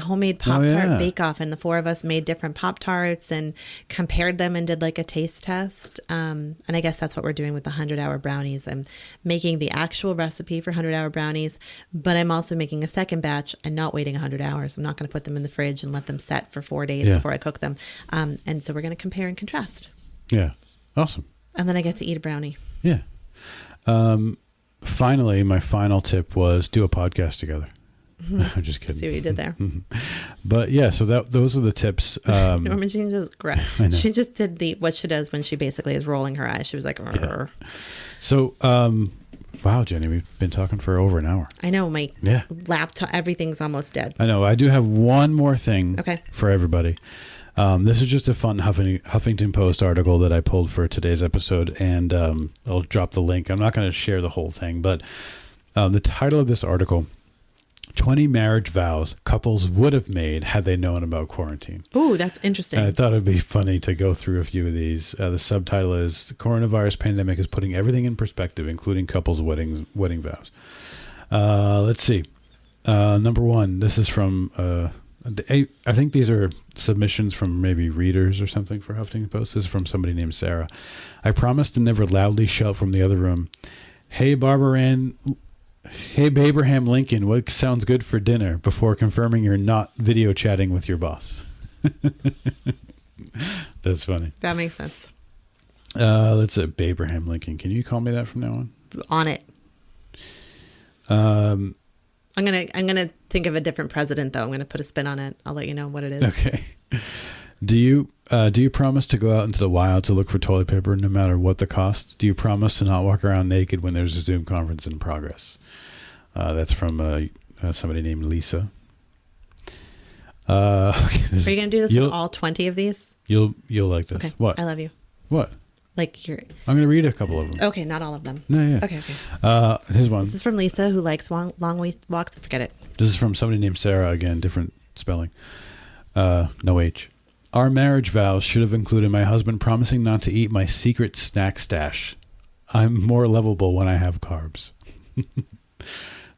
homemade Pop-Tart bake-off, and the four of us made different Pop-Tarts and compared them and did like a taste test. And I guess that's what we're doing with the 100-hour brownies. I'm making the actual recipe for 100-hour brownies, but I'm also making a second batch and not waiting 100 hours. I'm not going to put them in the fridge and let them set for 4 days before I cook them. And so we're going to compare and contrast. Yeah. Awesome. And then I get to eat a brownie. Yeah. Finally, my final tip was do a podcast together. I'm just kidding. See what you did there. But yeah, so those are the tips. Norman, she just did what she does when she basically is rolling her eyes. She was like, yeah. So, wow, Jenny, we've been talking for over an hour. I know, my laptop, everything's almost dead. I know. I do have one more thing for everybody. This is just a fun Huffington Post article that I pulled for today's episode, and I'll drop the link. I'm not going to share the whole thing, but the title of this article, 20 marriage vows couples would have made had they known about quarantine. Ooh, that's interesting. And I thought it'd be funny to go through a few of these. The subtitle is, the coronavirus pandemic is putting everything in perspective, including couples' wedding vows. Let's see. Number one, this is from... I think these are submissions from maybe readers or something for Huffington Post. This is from somebody named Sarah. I promise to never loudly shout from the other room, Hey, Abraham Lincoln, what sounds good for dinner, before confirming you're not video chatting with your boss. That's funny. That makes sense. Let's say Abraham Lincoln. Can you call me that from now on? On it. I'm gonna think of a different president, though. I'm gonna put a spin on it. I'll let you know what it is. Okay. Do you promise to go out into the wild to look for toilet paper no matter what the cost? Do you promise to not walk around naked when there's a Zoom conference in progress? That's from somebody named Lisa. Okay, are you gonna do this with all 20 of these? You'll like this. Okay. What? I love you. What? Like you're. I'm gonna read a couple of them. Okay, not all of them. No, yeah. Okay. Here's one. This is from Lisa, who likes long walks. Forget it. This is from somebody named Sarah. Again, different spelling. No H. Our marriage vows should have included my husband promising not to eat my secret snack stash. I'm more lovable when I have carbs.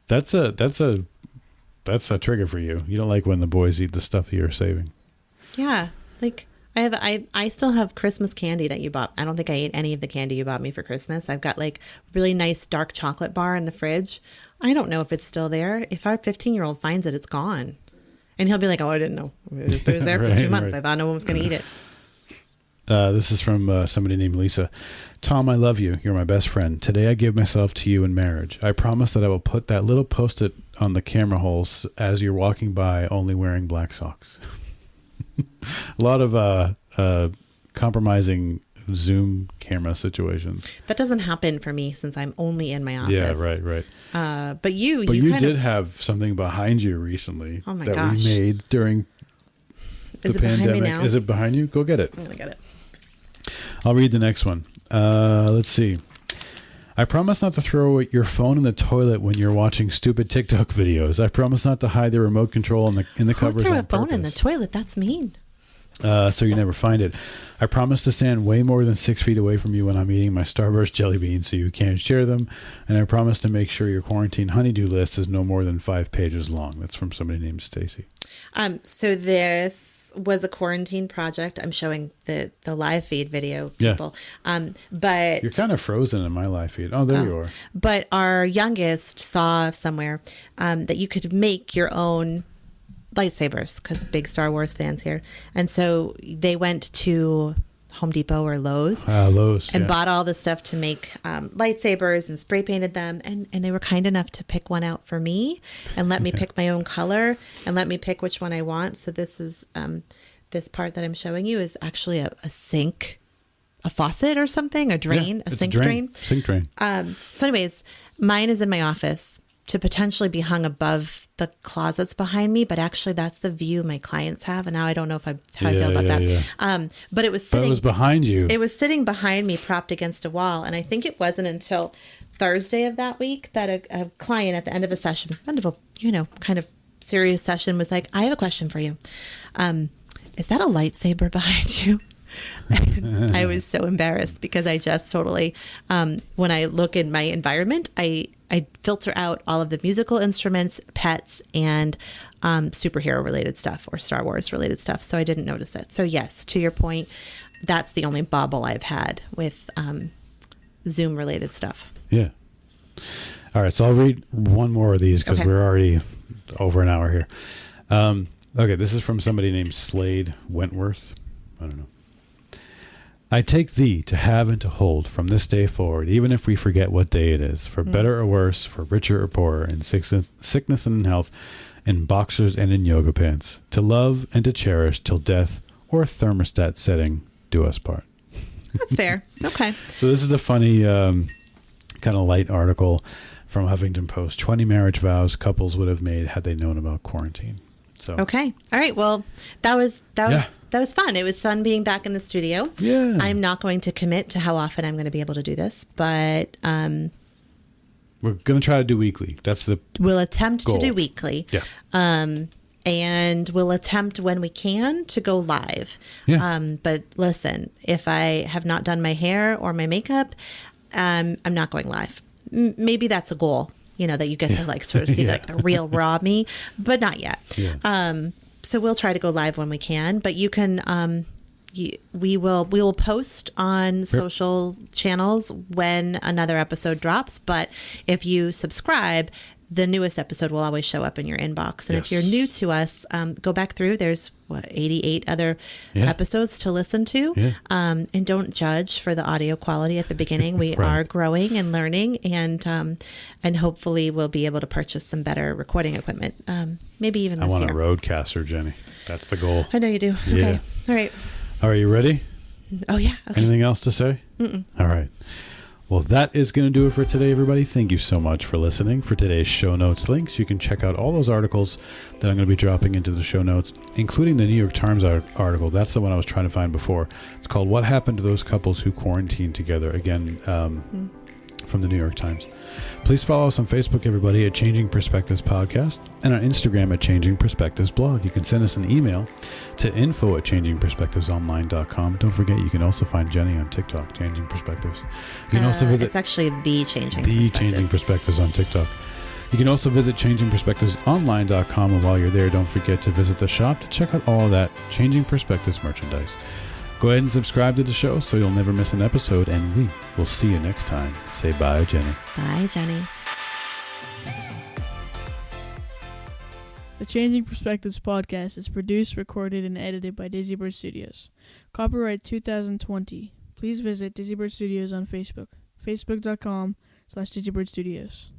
That's a trigger for you. You don't like when the boys eat the stuff you're saving. Yeah, like I still have Christmas candy that you bought. I don't think I ate any of the candy you bought me for Christmas. I've got like really nice dark chocolate bar in the fridge. I don't know if it's still there. If our 15-year-old finds it, it's gone. And he'll be like, oh, I didn't know. It was there for 2 months. Right. I thought no one was going to eat it. This is from somebody named Lisa. Tom, I love you. You're my best friend. Today I give myself to you in marriage. I promise that I will put that little Post-it on the camera holes as you're walking by, only wearing black socks. A lot of compromising Zoom camera situations. That doesn't happen for me since I'm only in my office. Yeah, right. But you did have something behind you recently that gosh. we made during the pandemic. Behind me now? Is it behind you? Go get it. I'm gonna get it. I'll read the next one. Let's see. I promise not to throw your phone in the toilet when you're watching stupid TikTok videos. I promise not to hide the remote control in the covers Who threw on a phone in the purpose. toilet? That's mean. So you never find it. I promise to stand way more than 6 feet away from you when I'm eating my Starburst jelly beans so you can't share them. And I promise to make sure your quarantine honeydew list is no more than 5 pages long. That's from somebody named Stacy. So this was a quarantine project. I'm showing the live feed video, people. But you're kind of frozen in my live feed. Oh, there you are. But our youngest saw somewhere that you could make your own lightsabers, because big Star Wars fans here. And so they went to Home Depot or Lowe's and bought all the stuff to make lightsabers and spray painted them. And they were kind enough to pick one out for me and let me pick my own color and let me pick which one I want. So this is this part that I'm showing you is actually a sink, a faucet or something, a drain, a sink drain. Sink drain. So anyways, mine is in my office to potentially be hung above the closets behind me, but actually that's the view my clients have, and now I don't know how I feel about that. Yeah. But it was sitting. But it was behind you. It was sitting behind me, propped against a wall, and I think it wasn't until Thursday of that week that a client at the end of a session, end of a kind of serious session, was like, "I have a question for you. Is that a lightsaber behind you?" I was so embarrassed because I just totally, when I look in my environment, I filter out all of the musical instruments, pets, and superhero related stuff or Star Wars related stuff. So I didn't notice it. So yes, to your point, that's the only bauble I've had with Zoom related stuff. Yeah. All right. So I'll read one more of these because we're already over an hour here. Okay. This is from somebody named Slade Wentworth. I don't know. I take thee to have and to hold from this day forward, even if we forget what day it is, for better or worse, for richer or poorer, in sickness and in health, in boxers and in yoga pants, to love and to cherish till death or thermostat setting do us part. That's fair. Okay. So this is a funny kind of light article from Huffington Post. 20 marriage vows couples would have made had they known about quarantine. So. Okay. All right. Well, that was fun. It was fun being back in the studio. Yeah. I'm not going to commit to how often I'm going to be able to do this, but we're going to try to do weekly. That's the we'll attempt goal. to do weekly. Yeah. And we'll attempt when we can to go live. Yeah. But listen, if I have not done my hair or my makeup, I'm not going live. Maybe that's a goal. That you get to sort of see like the real raw me, but not yet. Yeah. So we'll try to go live when we can, but you can, we will post on social channels when another episode drops. But if you subscribe, the newest episode will always show up in your inbox. And if you're new to us, go back through. There's 88 other episodes to listen to. Yeah. And don't judge for the audio quality at the beginning. We are growing and learning, and hopefully we'll be able to purchase some better recording equipment. Maybe even this year. I want a Roadcaster, Jenny. That's the goal. I know you do. Yeah. Okay. All right. Are you ready? Oh, yeah. Okay. Anything else to say? Mm-mm. All right. Well, that is going to do it for today, everybody. Thank you so much for listening. For today's show notes links, you can check out all those articles that I'm going to be dropping into the show notes, including the New York Times article. That's the one I was trying to find before. It's called What Happened to Those Couples Who Quarantined Together, again, from the New York Times. Please follow us on Facebook, everybody, at Changing Perspectives Podcast, and on Instagram at Changing Perspectives Blog. You can send us an email to info@changingperspectivesonline.com. Don't forget, you can also find Jenny on TikTok, Changing Perspectives. You can also visit it's actually the Changing Perspectives on TikTok. You can also visit changingperspectivesonline.com, and while you're there, don't forget to visit the shop to check out all of that Changing Perspectives merchandise. Go ahead and subscribe to the show so you'll never miss an episode, and we will see you next time. Say bye, Jenny. Bye, Jenny. The Changing Perspectives podcast is produced, recorded, and edited by Dizzy Bird Studios. Copyright 2020. Please visit Dizzy Bird Studios on Facebook. Facebook.com/Dizzy Bird Studios.